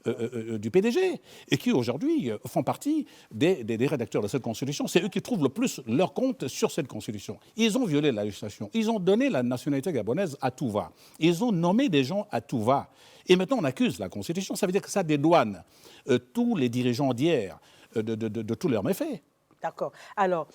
du PDG et qui aujourd'hui font partie des rédacteurs de cette Constitution. C'est eux qui trouvent le plus leur compte sur cette Constitution. Ils ont violé la législation. Ils ont donné la nationalité gabonaise à tout va. Ils ont nommé des gens à tout va. Et maintenant, on accuse la Constitution. Ça veut dire que ça dédouane tous les dirigeants d'hier de tous leurs méfaits. D'accord. Alors,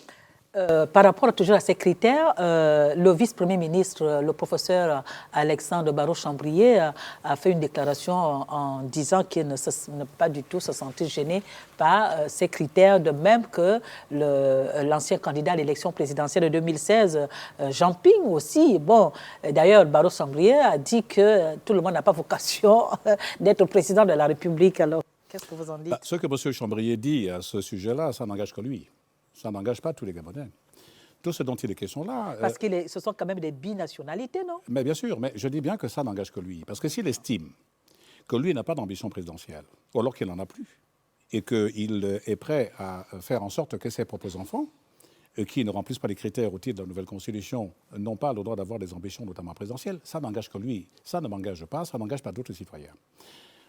par rapport toujours à ces critères, le vice-premier ministre, le professeur Alexandre Barrot-Chambrier, a fait une déclaration en disant qu'il ne pas du tout se sentir gêné par ces critères, de même que l'ancien candidat à l'élection présidentielle de 2016, Jean Ping aussi. Bon, d'ailleurs, Barrot-Chambrier a dit que tout le monde n'a pas vocation d'être président de la République. Alors, qu'est-ce que vous en dites? Ce que M. Chambrier dit à ce sujet-là, ça n'engage que lui. Ça n'engage pas tous les Gabonais. Tout ce dont il est question là... Parce que ce sont quand même des binationalités, non? Mais bien sûr, mais je dis bien que ça n'engage que lui. Parce que s'il estime que lui n'a pas d'ambition présidentielle, ou alors qu'il n'en a plus, et qu'il est prêt à faire en sorte que ses propres enfants, qui ne remplissent pas les critères au titre de la nouvelle Constitution, n'ont pas le droit d'avoir des ambitions, notamment présidentielles, ça n'engage que lui. Ça ne m'engage pas, ça n'engage pas d'autres citoyens.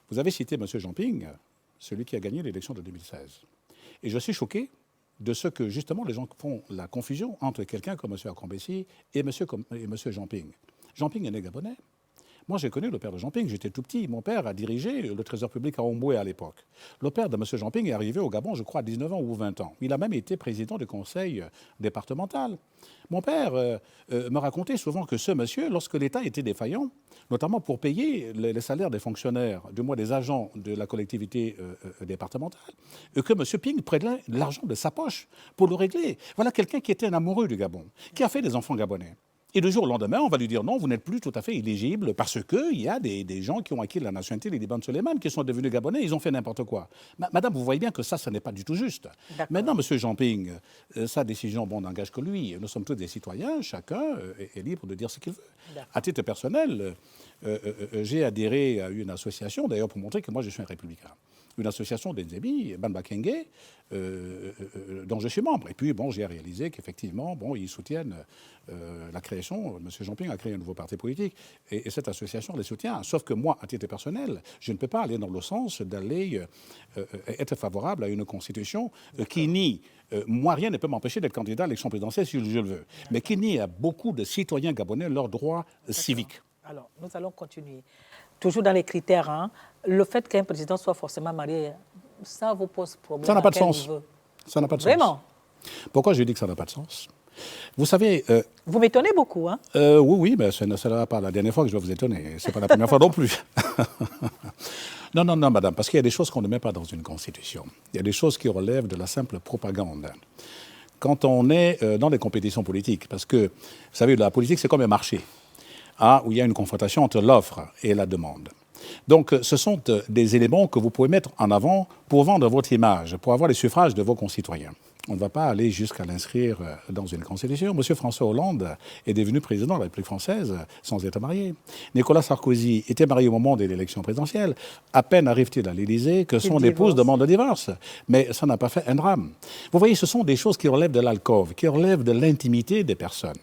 Vous avez cité M. Jean Ping, celui qui a gagné l'élection de 2016. Et je suis choqué de ce que, justement, les gens font la confusion entre quelqu'un comme M. Akombessi et M. Jean Ping. Jean Ping est né gabonais. Moi, j'ai connu le père de Jean Ping, j'étais tout petit. Mon père a dirigé le Trésor public à Omboué à l'époque. Le père de M. Jean Ping est arrivé au Gabon, je crois, à 19 ans ou 20 ans. Il a même été président du conseil départemental. Mon père me racontait souvent que ce monsieur, lorsque l'État était défaillant, notamment pour payer les salaires des fonctionnaires, du moins des agents de la collectivité départementale, que M. Ping prenait l'argent de sa poche pour le régler. Voilà quelqu'un qui était un amoureux du Gabon, qui a fait des enfants gabonais. Et du jour au lendemain, on va lui dire non, vous n'êtes plus tout à fait éligible parce qu'il y a des gens qui ont acquis la nationalité, les Liban Suleiman, qui sont devenus gabonais, ils ont fait n'importe quoi. Madame, vous voyez bien que ça n'est pas du tout juste. Maintenant, M. Jean Ping, sa décision, n'engage que lui. Nous sommes tous des citoyens, chacun est libre de dire ce qu'il veut. À titre personnel, j'ai adhéré à une association, d'ailleurs pour montrer que moi je suis un républicain. Une association des amis, Banba Kenge, dont je suis membre. Et puis, j'ai réalisé qu'effectivement, ils soutiennent la création. M. Jean Ping a créé un nouveau parti politique et cette association les soutient. Sauf que moi, à titre personnel, je ne peux pas aller dans le sens d'aller être favorable à une constitution qui nie. Moi, rien ne peut m'empêcher d'être candidat à l'élection présidentielle si je le veux. Mais qui nie à beaucoup de citoyens gabonais leurs droits civiques. Alors, nous allons continuer. Toujours dans les critères, hein, le fait qu'un président soit forcément marié, ça vous pose problème? Ça n'a pas de sens. Ça n'a pas de sens. Vraiment? Pourquoi je dis que ça n'a pas de sens? Vous savez... vous m'étonnez beaucoup, hein? Oui, mais ce ne sera pas la dernière fois que je vais vous étonner. Ce n'est pas la première fois non plus. Non, madame, parce qu'il y a des choses qu'on ne met pas dans une constitution. Il y a des choses qui relèvent de la simple propagande. Quand on est dans des compétitions politiques, parce que, vous savez, la politique, c'est comme un marché. Où il y a une confrontation entre l'offre et la demande. Donc, ce sont des éléments que vous pouvez mettre en avant pour vendre votre image, pour avoir les suffrages de vos concitoyens. On ne va pas aller jusqu'à l'inscrire dans une constitution. M. François Hollande est devenu président de la République française sans être marié. Nicolas Sarkozy était marié au moment de l'élection présidentielle. À peine arrive-t-il à l'Élysée que son épouse demande le divorce. Mais ça n'a pas fait un drame. Vous voyez, ce sont des choses qui relèvent de l'alcôve, qui relèvent de l'intimité des personnes.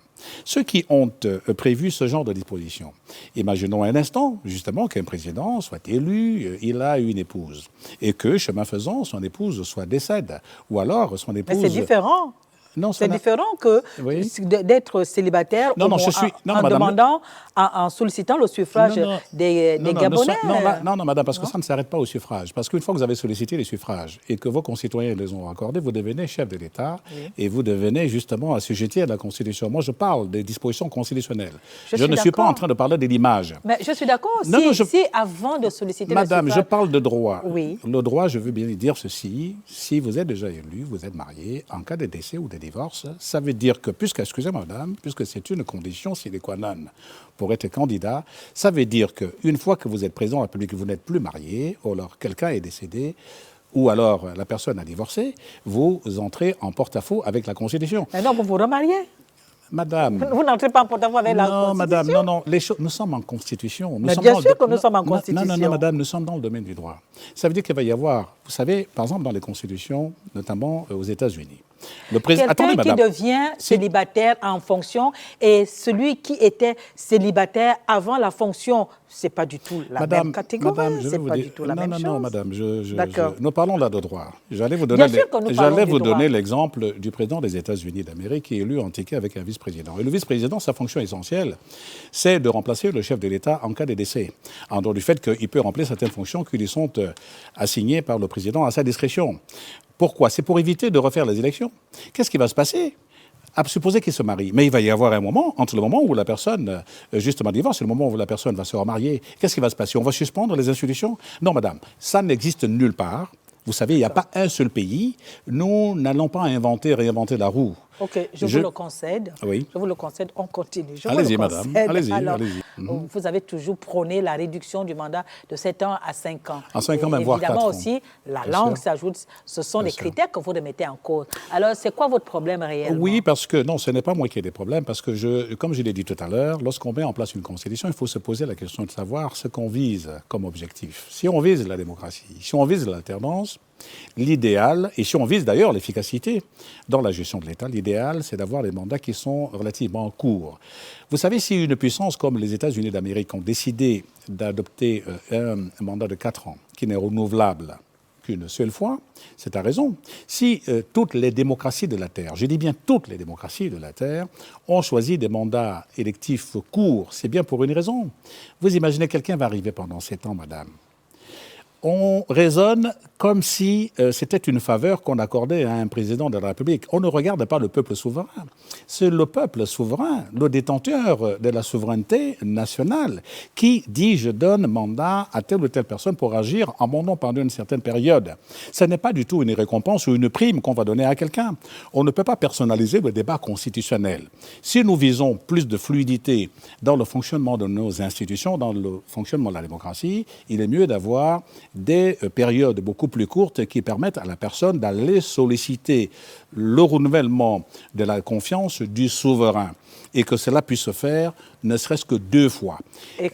Ceux qui ont prévu ce genre de disposition, imaginons un instant, justement, qu'un président soit élu, il a une épouse, et que, chemin faisant, son épouse soit décède, ou alors son épouse... Mais c'est différent. Non, c'est différent que d'être célibataire demandant, en sollicitant le suffrage des Gabonais. Non, madame, parce que ça ne s'arrête pas au suffrage. Parce qu'une fois que vous avez sollicité les suffrages et que vos concitoyens les ont accordés, vous devenez chef de l'État et vous devenez justement assujetti à la Constitution. Moi, je parle des dispositions constitutionnelles. Je ne suis pas en train de parler de l'image. Mais je suis d'accord. Si avant de solliciter madame, le suffrage... je parle de droit. Oui. Le droit, je veux bien dire ceci. Si vous êtes déjà élu, vous êtes marié, en cas de décès ou de divorce, ça veut dire que, excusez-moi madame, puisque c'est une condition sine qua non pour être candidat, ça veut dire qu'une fois que vous êtes président de la République, vous n'êtes plus marié, ou alors quelqu'un est décédé, ou alors la personne a divorcé, vous entrez en porte-à-faux avec la Constitution. Mais non, vous vous remariez. Madame... Vous n'entrez pas en porte-à-faux avec la Constitution. Non, madame, non. Nous sommes en Constitution. Mais bien sûr que nous sommes en Constitution. Non, madame, nous sommes dans le domaine du droit. Ça veut dire qu'il va y avoir, vous savez, par exemple, dans les constitutions, notamment aux États-Unis, quelqu'un qui devient célibataire en fonction et celui qui était célibataire avant la fonction, c'est pas du tout la même catégorie. Madame, c'est pas du tout la même chose. Non, madame, nous parlons là de droit. J'allais vous donner l'exemple du président des États-Unis d'Amérique qui est élu en ticket avec un vice-président. Et le vice-président, sa fonction essentielle, c'est de remplacer le chef de l'État en cas de décès. En dehors du fait qu'il peut remplir certaines fonctions qui lui sont assignées par le président à sa discrétion. Pourquoi? C'est pour éviter de refaire les élections. Qu'est-ce qui va se passer? À supposer qu'il se marie. Mais il va y avoir un moment, entre le moment où la personne, justement, divorce et le moment où la personne va se remarier. Qu'est-ce qui va se passer? On va suspendre les institutions? Non, madame, ça n'existe nulle part. Vous savez, il n'y a pas un seul pays. Nous n'allons pas réinventer la roue. OK, je vous le concède. Oui. Je vous le concède, on continue. Allez-y, madame. Allez-y. Vous avez toujours prôné la réduction du mandat de 7 ans à 5 ans. En 5 ans, même, voire 4 ans. Évidemment aussi, la langue s'ajoute. Ce sont les critères que vous remettez en cause. Alors, c'est quoi votre problème réellement? Oui, parce que, non, ce n'est pas moi qui ai des problèmes, parce que, comme je l'ai dit tout à l'heure, lorsqu'on met en place une constitution, il faut se poser la question de savoir ce qu'on vise comme objectif. Si on vise la démocratie, si on vise l'alternance, l'idéal, et si on vise d'ailleurs l'efficacité dans la gestion de l'État, l'idéal, c'est d'avoir des mandats qui sont relativement courts. Vous savez, si une puissance comme les États-Unis d'Amérique ont décidé d'adopter un mandat de 4 ans, qui n'est renouvelable qu'une seule fois, c'est ta raison. Si toutes les démocraties de la Terre, je dis bien toutes les démocraties de la Terre, ont choisi des mandats électifs courts, c'est bien pour une raison. Vous imaginez, quelqu'un va arriver pendant 7 ans, madame. On raisonne comme si c'était une faveur qu'on accordait à un président de la République. On ne regarde pas le peuple souverain. C'est le peuple souverain, le détenteur de la souveraineté nationale, qui dit « je donne mandat à telle ou telle personne pour agir en mon nom pendant une certaine période ». Ce n'est pas du tout une récompense ou une prime qu'on va donner à quelqu'un. On ne peut pas personnaliser le débat constitutionnel. Si nous visons plus de fluidité dans le fonctionnement de nos institutions, dans le fonctionnement de la démocratie, il est mieux d'avoir des périodes beaucoup plus courtes qui permettent à la personne d'aller solliciter le renouvellement de la confiance du souverain et que cela puisse se faire ne serait-ce que 2 fois.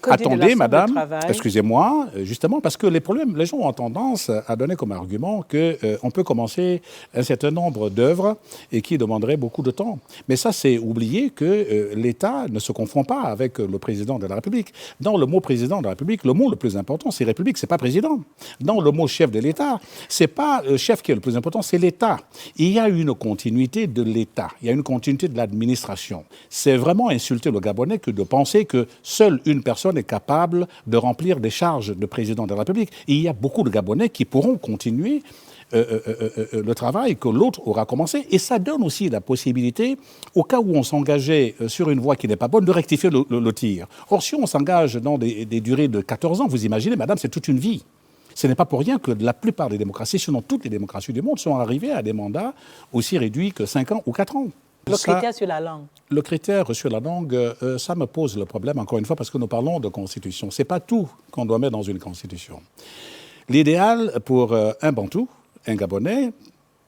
Attendez, madame, excusez-moi, justement, parce que les gens ont tendance à donner comme argument qu'on peut commencer un certain nombre d'œuvres et qui demanderaient beaucoup de temps. Mais ça, c'est oublier que l'État ne se confond pas avec le président de la République. Dans le mot président de la République, le mot le plus important, c'est République, c'est pas président. Dans le mot chef de l'État, c'est pas chef qui est le plus important, c'est l'État. Il y a une continuité de l'État, il y a une continuité de l'administration. C'est vraiment insulter le Gabonais que de penser que seule une personne est capable de remplir des charges de président de la République. Et il y a beaucoup de Gabonais qui pourront continuer le travail que l'autre aura commencé. Et ça donne aussi la possibilité, au cas où on s'engageait sur une voie qui n'est pas bonne, de rectifier le tir. Or, si on s'engage dans des durées de 14 ans, vous imaginez, madame, c'est toute une vie. Ce n'est pas pour rien que la plupart des démocraties, sinon toutes les démocraties du monde, sont arrivées à des mandats aussi réduits que 5 ans ou 4 ans. Le critère sur la langue. Le critère sur la langue, ça me pose le problème, encore une fois, parce que nous parlons de constitution. Ce n'est pas tout qu'on doit mettre dans une constitution. L'idéal pour un Bantou, un Gabonais,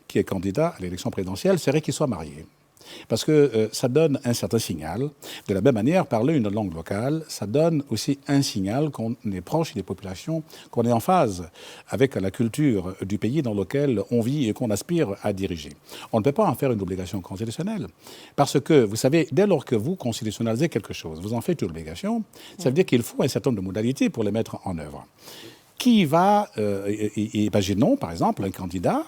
qui est candidat à l'élection présidentielle, serait qu'il soit marié. Parce que ça donne un certain signal. De la même manière, parler une langue locale, ça donne aussi un signal qu'on est proche des populations, qu'on est en phase avec la culture du pays dans lequel on vit et qu'on aspire à diriger. On ne peut pas en faire une obligation constitutionnelle. Parce que, vous savez, dès lors que vous constitutionnalisez quelque chose, vous en faites une obligation, ça veut dire qu'il faut un certain nombre de modalités pour les mettre en œuvre. Qui va, imaginons par exemple un candidat,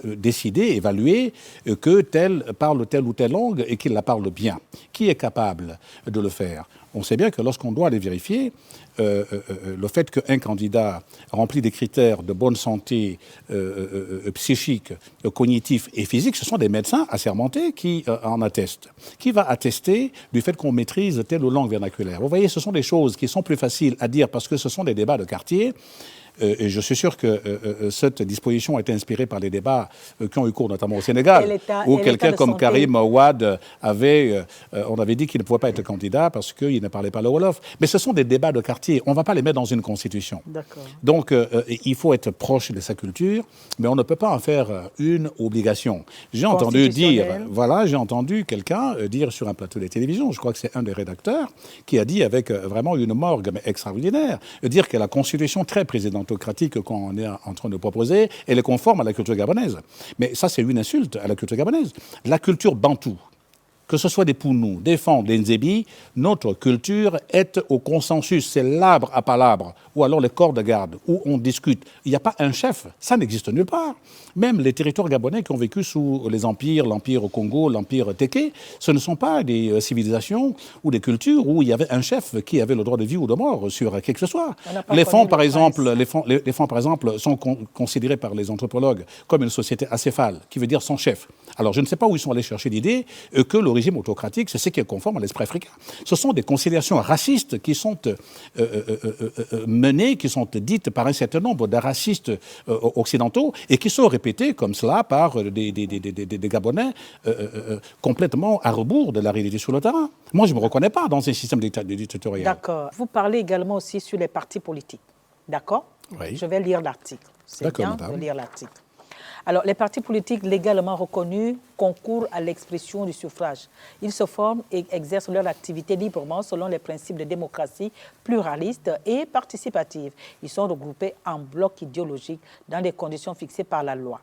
décider, évaluer que tel parle telle ou telle langue et qu'il la parle bien. Qui est capable de le faire? On sait bien que lorsqu'on doit aller vérifier, le fait qu'un candidat remplit des critères de bonne santé psychique, cognitif et physique, ce sont des médecins assermentés qui en attestent. Qui va attester du fait qu'on maîtrise telle langue vernaculaire? Vous voyez, ce sont des choses qui sont plus faciles à dire parce que ce sont des débats de quartier. Et je suis sûr que cette disposition a été inspirée par les débats qui ont eu cours notamment au Sénégal, où quelqu'un comme Karim Ouad avait, on avait dit qu'il ne pouvait pas être candidat parce qu'il ne parlait pas le Wolof. Mais ce sont des débats de quartier. On ne va pas les mettre dans une constitution. Donc, il faut être proche de sa culture, mais on ne peut pas en faire une obligation. J'ai entendu dire, voilà, j'ai entendu quelqu'un dire sur un plateau de télévision, je crois que c'est un des rédacteurs, qui a dit avec vraiment une morgue extraordinaire, dire que la constitution très présidentielle qu'on est en train de proposer, elle est conforme à la culture gabonaise. Mais ça, c'est une insulte à la culture gabonaise. La culture bantou, que ce soit des Pounou, des Fang, des Nzébi, notre culture est au consensus. C'est l'arbre à palabre, ou alors les corps de garde, où on discute. Il n'y a pas un chef, ça n'existe nulle part. Même les territoires gabonais qui ont vécu sous les empires, l'empire au Congo, l'empire Téké, ce ne sont pas des civilisations ou des cultures où il y avait un chef qui avait le droit de vie ou de mort sur qui que ce soit. Les Fang, par exemple, sont considérés par les anthropologues comme une société acéphale, qui veut dire sans chef. Alors, je ne sais pas où ils sont allés chercher l'idée que le régime autocratique, c'est ce qui est conforme à l'esprit africain. Ce sont des considérations racistes qui sont menées, qui sont dites par un certain nombre de racistes occidentaux et qui sont répétées comme cela par des Gabonais complètement à rebours de la réalité sur le terrain. Moi, je ne me reconnais pas dans un système dictatorial. D'accord. Vous parlez également aussi sur les partis politiques. D'accord? Oui. Je vais lire l'article. C'est bien de lire l'article. Alors, les partis politiques légalement reconnus concourent à l'expression du suffrage. Ils se forment et exercent leur activité librement selon les principes de démocratie pluraliste et participative. Ils sont regroupés en blocs idéologiques dans des conditions fixées par la loi.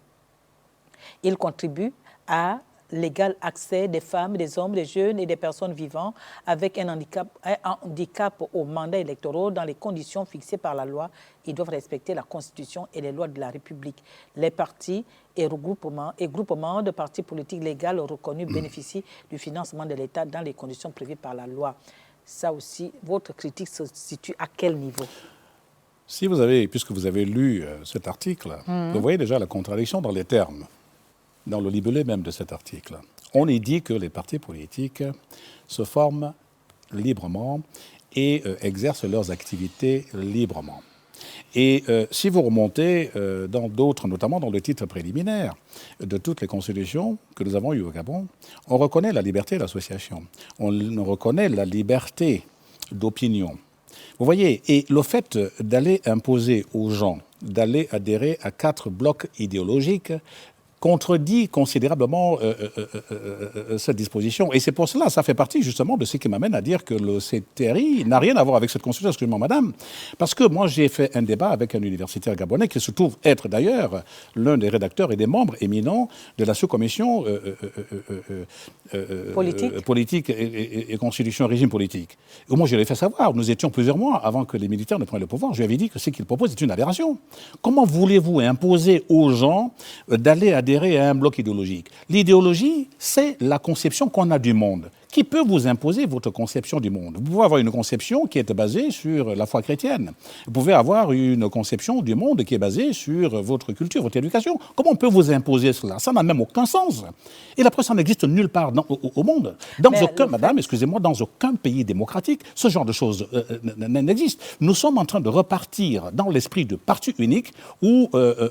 Ils contribuent à l'égal accès des femmes, des hommes, des jeunes et des personnes vivant avec un handicap aux mandats électoraux dans les conditions fixées par la loi. Ils doivent respecter la Constitution et les lois de la République. Les partis et groupements de partis politiques légaux reconnus bénéficient du financement de l'État dans les conditions prévues par la loi. Ça aussi, votre critique se situe à quel niveau? Si vous avez, puisque vous avez lu cet article, vous voyez déjà la contradiction dans les termes, dans le libellé même de cet article. On y dit que les partis politiques se forment librement et exercent leurs activités librement. Et si vous remontez dans d'autres, notamment dans le titre préliminaire de toutes les constitutions que nous avons eues au Gabon, on reconnaît la liberté d'association, on reconnaît la liberté d'opinion. Vous voyez, et le fait d'aller imposer aux gens, d'aller adhérer à 4 blocs idéologiques, contredit considérablement cette disposition. Et c'est pour cela, ça fait partie justement de ce qui m'amène à dire que le CTRI n'a rien à voir avec cette constitution, excusez-moi madame, parce que moi j'ai fait un débat avec un universitaire gabonais qui se trouve être d'ailleurs l'un des rédacteurs et des membres éminents de la sous-commission politique et constitution et régime politique. Et moi je l'ai fait savoir, nous étions plusieurs mois avant que les militaires ne prennent le pouvoir, je lui avais dit que ce qu'ils proposent est une aberration. Comment voulez-vous imposer aux gens d'aller adhérer à un bloc idéologique? L'idéologie, c'est la conception qu'on a du monde. Qui peut vous imposer votre conception du monde? Vous pouvez avoir une conception qui est basée sur la foi chrétienne. Vous pouvez avoir une conception du monde qui est basée sur votre culture, votre éducation. Comment on peut vous imposer cela? Ça n'a même aucun sens. Et la preuve, ça n'existe nulle part au monde. Madame, excusez-moi, dans aucun pays démocratique, ce genre de choses n'existe. Nous sommes en train de repartir dans l'esprit de parti unique où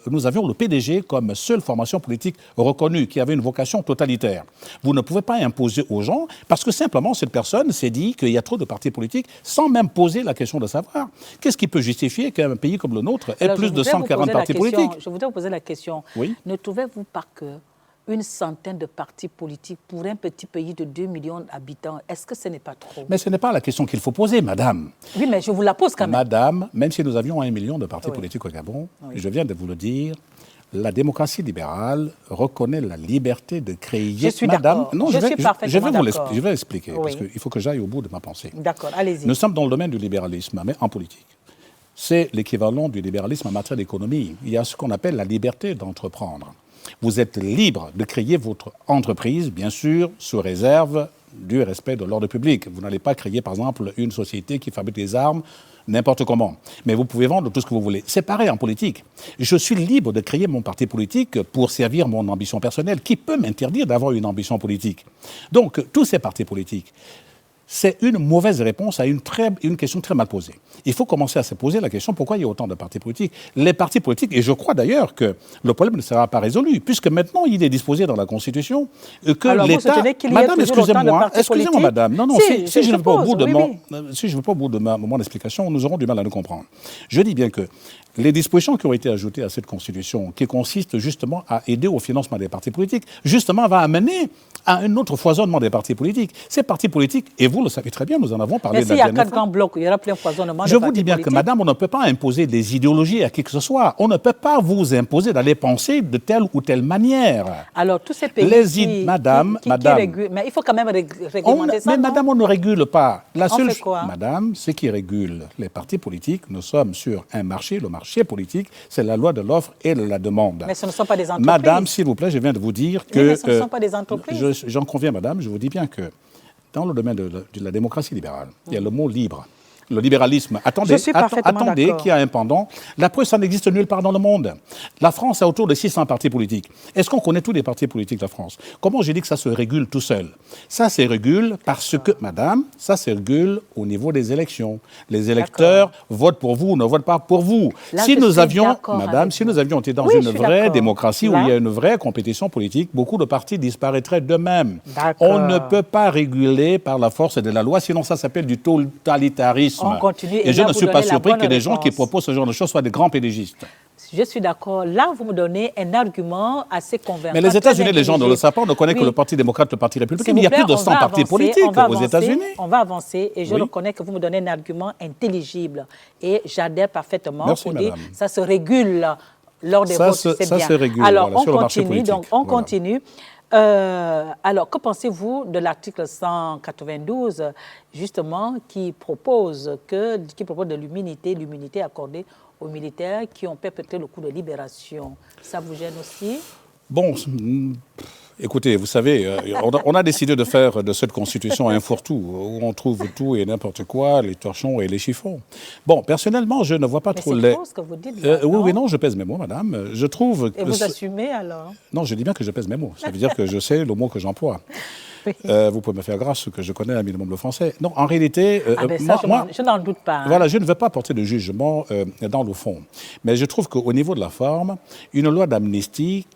nous avions le PDG comme seule formation politique reconnue, qui avait une vocation totalitaire. Vous ne pouvez pas imposer aux gens, parce que simplement cette personne s'est dit qu'il y a trop de partis politiques sans même poser la question de savoir qu'est-ce qui peut justifier qu'un pays comme le nôtre ait plus de 140 partis politiques. Je voudrais vous poser la question. Oui? Ne trouvez-vous pas qu'une centaine de partis politiques pour un petit pays de 2 millions d'habitants, est-ce que ce n'est pas trop? Mais ce n'est pas la question qu'il faut poser, madame. Oui, mais je vous la pose quand même. Madame, même si nous avions 1 million de partis politiques au Gabon, je viens de vous le dire, la démocratie libérale reconnaît la liberté de créer... Je suis d'accord. Je vais expliquer, parce qu'il faut que j'aille au bout de ma pensée. D'accord, allez-y. Nous sommes dans le domaine du libéralisme, mais en politique. C'est l'équivalent du libéralisme en matière d'économie. Il y a ce qu'on appelle la liberté d'entreprendre. Vous êtes libre de créer votre entreprise, bien sûr, sous réserve du respect de l'ordre public. Vous n'allez pas créer, par exemple, une société qui fabrique des armes n'importe comment. Mais vous pouvez vendre tout ce que vous voulez. C'est pareil en politique. Je suis libre de créer mon parti politique pour servir mon ambition personnelle. Qui peut m'interdire d'avoir une ambition politique? Donc, tous ces partis politiques, c'est une mauvaise réponse à une question très mal posée. Il faut commencer à se poser la question pourquoi il y a autant de partis politiques. Les partis politiques, et je crois d'ailleurs que le problème ne sera pas résolu, puisque maintenant il est disposé dans la Constitution que l'État... Madame, excusez-moi, madame. Non, non, si je ne vais pas au bout de mon explication, nous aurons du mal à nous comprendre. Je dis bien que les dispositions qui ont été ajoutées à cette Constitution, qui consistent justement à aider au financement des partis politiques, justement va amener à un autre foisonnement des partis politiques. Ces partis politiques, et vous le savez très bien, nous en avons parlé. Mais s'il y a 4 grands blocs, il y aura plein foisonnement. Je vous dis bien que, madame, on ne peut pas imposer des idéologies à qui que ce soit. On ne peut pas vous imposer d'aller penser de telle ou telle manière. Alors, tous ces pays madame, mais il faut quand même réglementer ça, mais madame, on ne régule pas. On fait quoi? Madame, ce qui régule les partis politiques, nous sommes sur un marché, le marché politique, c'est la loi de l'offre et de la demande. Mais ce ne sont pas des entreprises. Madame, s'il vous plaît, je viens de vous dire que... mais ce ne sont pas des entreprises. J'en conviens, madame, je vous dis bien que dans le domaine de la démocratie libérale, il y a le mot libre. Le libéralisme, attendez, qui a un pendant. La preuve, ça n'existe nulle part dans le monde. La France a autour de 600 partis politiques. Est-ce qu'on connaît tous les partis politiques de la France? Comment j'ai dit que ça se régule tout seul? Ça se régule parce que, madame, ça se régule au niveau des élections. Les électeurs votent pour vous ou ne votent pas pour vous. Là, si nous avions été dans une vraie démocratie où il y a une vraie compétition politique, beaucoup de partis disparaîtraient d'eux-mêmes. On ne peut pas réguler par la force de la loi, sinon ça s'appelle du totalitarisme. On continue. Et je ne suis pas surpris que les gens qui proposent ce genre de choses soient des grands pédégistes. Je suis d'accord. Là, vous me donnez un argument assez convaincant. Mais les États-Unis, les gens ne le savent pas, on ne connaît que le Parti démocrate, le Parti républicain. Il y a plus de 100 partis politiques aux États-Unis. On va avancer et je reconnais que vous me donnez un argument intelligible. Et j'adhère parfaitement. Merci, madame. Dire, ça se régule lors des votes, c'est bien. Ça se régule. Alors, voilà, on continue. Donc, on continue. Alors, que pensez-vous de l'article 192, justement, qui propose de l'immunité accordée aux militaires qui ont perpétré le coup de libération? Ça vous gêne aussi? Bon, écoutez, vous savez, on a décidé de faire de cette constitution un fourre-tout, où on trouve tout et n'importe quoi, les torchons et les chiffons. Bon, personnellement, je ne vois pas trop les... C'est faux ce que vous dites là, oui, non, je pèse mes mots, madame. Je trouve... Et vous assumez alors? Non, je dis bien que je pèse mes mots. Ça veut dire que je sais le mot que j'emploie. Oui. Vous pouvez me faire grâce que je connais un minimum le français. Non, en réalité, je n'en doute pas. Hein. Voilà, je ne veux pas porter de jugement dans le fond. Mais je trouve qu'au niveau de la forme, une loi d'amnistie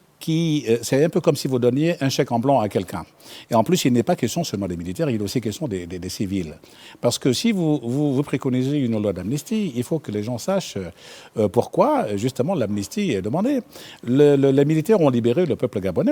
c'est un peu comme si vous donniez un chèque en blanc à quelqu'un. Et en plus, il n'est pas question seulement des militaires, il est aussi question des civils. Parce que si vous préconisez une loi d'amnistie, il faut que les gens sachent pourquoi, justement, l'amnistie est demandée. Les militaires ont libéré le peuple gabonais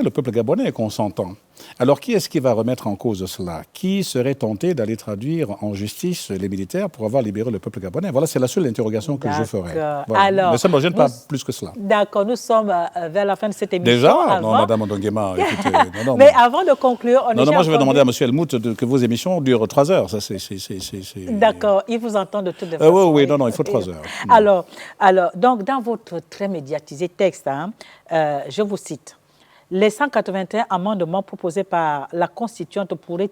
est consentant. Alors, qui est-ce qui va remettre en cause cela? Qui serait tenté d'aller traduire en justice les militaires pour avoir libéré le peuple gabonais? Voilà, c'est la seule interrogation que je ferai. Voilà. Alors, mais ça ne me gêne pas plus que cela. D'accord, nous sommes vers la fin de cette émission. Déjà? Non, Madame Ondoh Nguema, écoutez... Non, mais avant de conclure... moi je vais demander à M. Helmut que vos émissions durent 3 heures. Ça, D'accord, il vous entend de toutes les façons. Oui, non, il faut 3 heures. Alors, donc, dans votre très médiatisé texte, je vous cite, les 181 amendements proposés par la Constituante pourraient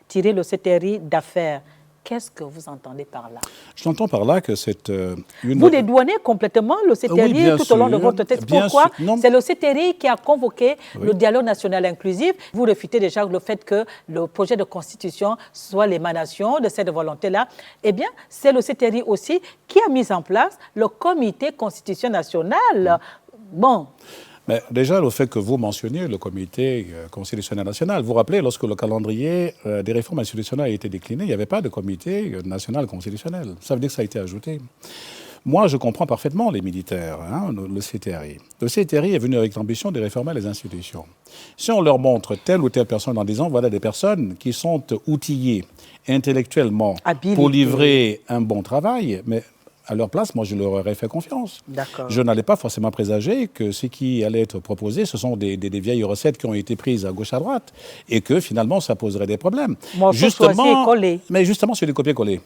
tirer le CTRI d'affaire. Qu'est-ce que vous entendez par là? J'entends par là que c'est Vous dédouanez complètement le CTRI tout au long de votre texte. Pourquoi? C'est le CTRI qui a convoqué le dialogue national inclusif. Vous refutez déjà le fait que le projet de constitution soit l'émanation de cette volonté-là. Eh bien, c'est le CTRI aussi qui a mis en place le comité constitution national. Bon... Mais déjà, le fait que vous mentionniez le comité constitutionnel national, vous vous rappelez, lorsque le calendrier des réformes institutionnelles a été décliné, il n'y avait pas de comité national constitutionnel. Ça veut dire que ça a été ajouté. Moi, je comprends parfaitement les militaires, le CTRI. Le CTRI est venu avec l'ambition de réformer les institutions. Si on leur montre telle ou telle personne en disant, voilà des personnes qui sont outillées intellectuellement pour livrer un bon travail, mais... à leur place, moi, je leur aurais fait confiance. Je n'allais pas forcément présager que ce qui allait être proposé, ce sont des vieilles recettes qui ont été prises à gauche, à droite, et que finalement, ça poserait des problèmes. Mais justement, c'est des copier-coller.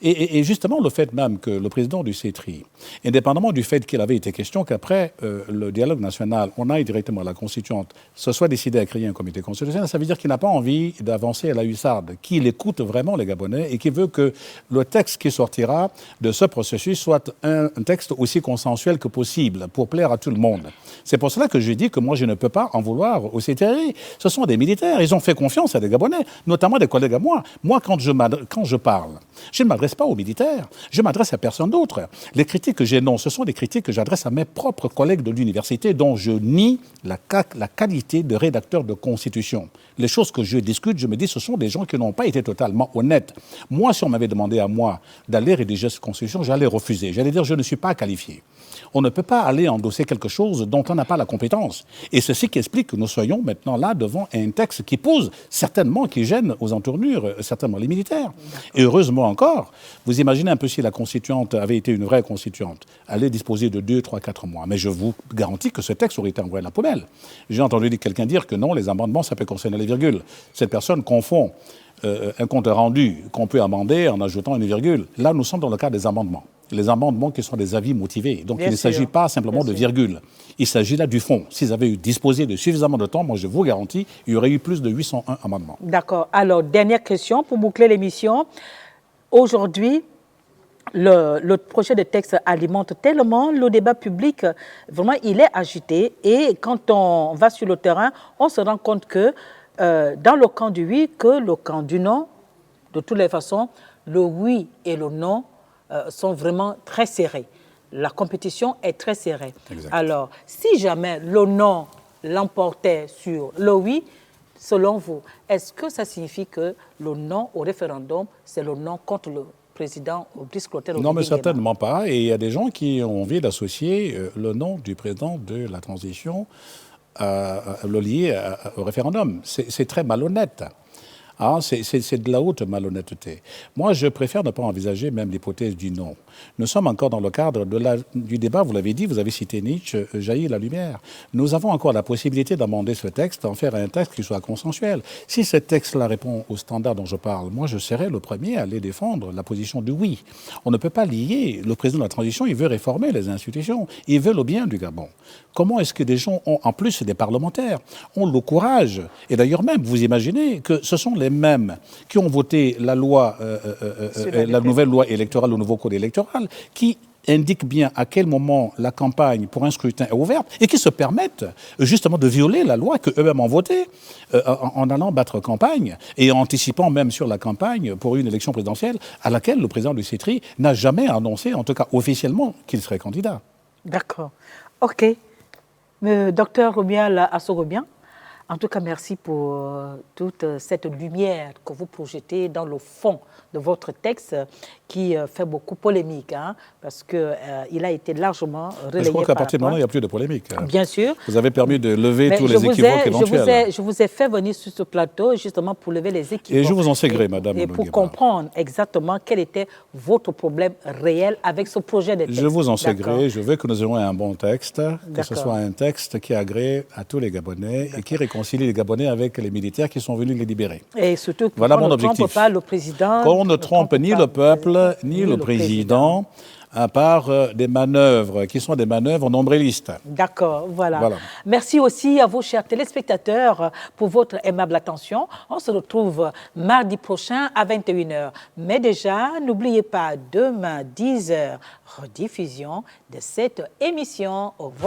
Et justement, le fait même que le président du CETRI, indépendamment du fait qu'il avait été question qu'après le dialogue national, on aille directement à la Constituante, se soit décidé à créer un comité constitutionnel, ça veut dire qu'il n'a pas envie d'avancer à la hussarde, qu'il écoute vraiment les Gabonais et qu'il veut que le texte qui sortira de ce processus soit un texte aussi consensuel que possible pour plaire à tout le monde. C'est pour cela que je dis que moi, je ne peux pas en vouloir au CTRI. Ce sont des militaires. Ils ont fait confiance à des Gabonais, notamment des collègues à moi. Moi, quand je parle, je ne m'adresse pas aux militaires. Je m'adresse à personne d'autre. Les critiques que j'énonce, ce sont des critiques que j'adresse à mes propres collègues de l'université dont je nie la qualité de rédacteur de constitution. Les choses que je discute, je me dis, ce sont des gens qui n'ont pas été totalement honnêtes. Moi, si on m'avait demandé à moi d'aller rédiger cette constitution, j'allais refuser. J'allais dire, je ne suis pas qualifié. On ne peut pas aller endosser quelque chose dont on n'a pas la compétence. Et c'est ce qui explique que nous soyons maintenant là devant un texte qui pose certainement, qui gêne aux entournures, certainement les militaires. Et heureusement encore, vous imaginez un peu si la constituante avait été une vraie constituante, elle est disposée de 2, 3, 4 mois. Mais je vous garantis que ce texte aurait été envoyé à la poubelle. J'ai entendu quelqu'un dire que non, les amendements, ça peut concerner les virgules. Cette personne confond un compte rendu qu'on peut amender en ajoutant une virgule. Là, nous sommes dans le cas des amendements. Les amendements qui sont des avis motivés. Donc, il ne s'agit pas simplement de virgule. Il s'agit là du fond. S'ils avaient eu disposé de suffisamment de temps, moi, je vous garantis, il y aurait eu plus de 801 amendements. D'accord. Alors, dernière question pour boucler l'émission. Aujourd'hui, le projet de texte alimente tellement le débat public, vraiment, il est agité. Et quand on va sur le terrain, on se rend compte que dans le camp du oui, que le camp du non, de toutes les façons, le oui et le non sont vraiment très serrés. La compétition est très serrée. Exact. Alors, si jamais le non l'emportait sur le oui, selon vous, est-ce que ça signifie que le non au référendum, c'est le non contre le président Brice Clotaire? Non, mais certainement pas. Et il y a des gens qui ont envie d'associer le nom du président de la transition le lier au référendum. C'est très malhonnête. Ah, c'est de la haute malhonnêteté. Moi, je préfère ne pas envisager même l'hypothèse du non. Nous sommes encore dans le cadre du débat, vous l'avez dit, vous avez cité Nietzsche, jaillit la lumière. Nous avons encore la possibilité d'amender ce texte, d'en faire un texte qui soit consensuel. Si ce texte-là répond aux standards dont je parle, moi, je serai le premier à aller défendre la position du oui. On ne peut pas lier. Le président de la transition, il veut réformer les institutions. Il veut le bien du Gabon. Comment est-ce que des gens ont, en plus des parlementaires, ont le courage, et d'ailleurs même, vous imaginez que ce sont les mêmes qui ont voté la loi, la nouvelle loi électorale, le nouveau code électoral, qui indique bien à quel moment la campagne pour un scrutin est ouverte et qui se permettent justement de violer la loi qu'eux-mêmes ont votée en allant battre campagne et en anticipant même sur la campagne pour une élection présidentielle à laquelle le président du CETRI n'a jamais annoncé, en tout cas officiellement, qu'il serait candidat. D'accord. OK. Docteur Romuald Assorobian, en tout cas, merci pour toute cette lumière que vous projetez dans le fond de votre texte qui fait beaucoup polémique, hein, parce qu'il a été largement relayé. Je crois qu'à partir de maintenant, il n'y a plus de polémique. Bien sûr. Vous avez permis de lever tous les équivoques éventuels. Je vous ai fait venir sur ce plateau justement pour lever les équivoques. Et je vous en sais gré, madame. Et pour comprendre exactement quel était votre problème réel avec ce projet de texte. Je vous en sais gré. Je veux que nous ayons un bon texte, que ce soit un texte qui agrée à tous les Gabonais et qui réconcilie les Gabonais avec les militaires qui sont venus les libérer. Et surtout, voilà mon ne objectif. Trompe pas le président. Qu'on ne trompe ni le peuple, ni le président, à part des manœuvres qui sont des manœuvres nombrilistes. D'accord, voilà. Merci aussi à vous, chers téléspectateurs, pour votre aimable attention. On se retrouve mardi prochain à 21h. Mais déjà, n'oubliez pas, demain, 10h, rediffusion de cette émission. Au revoir.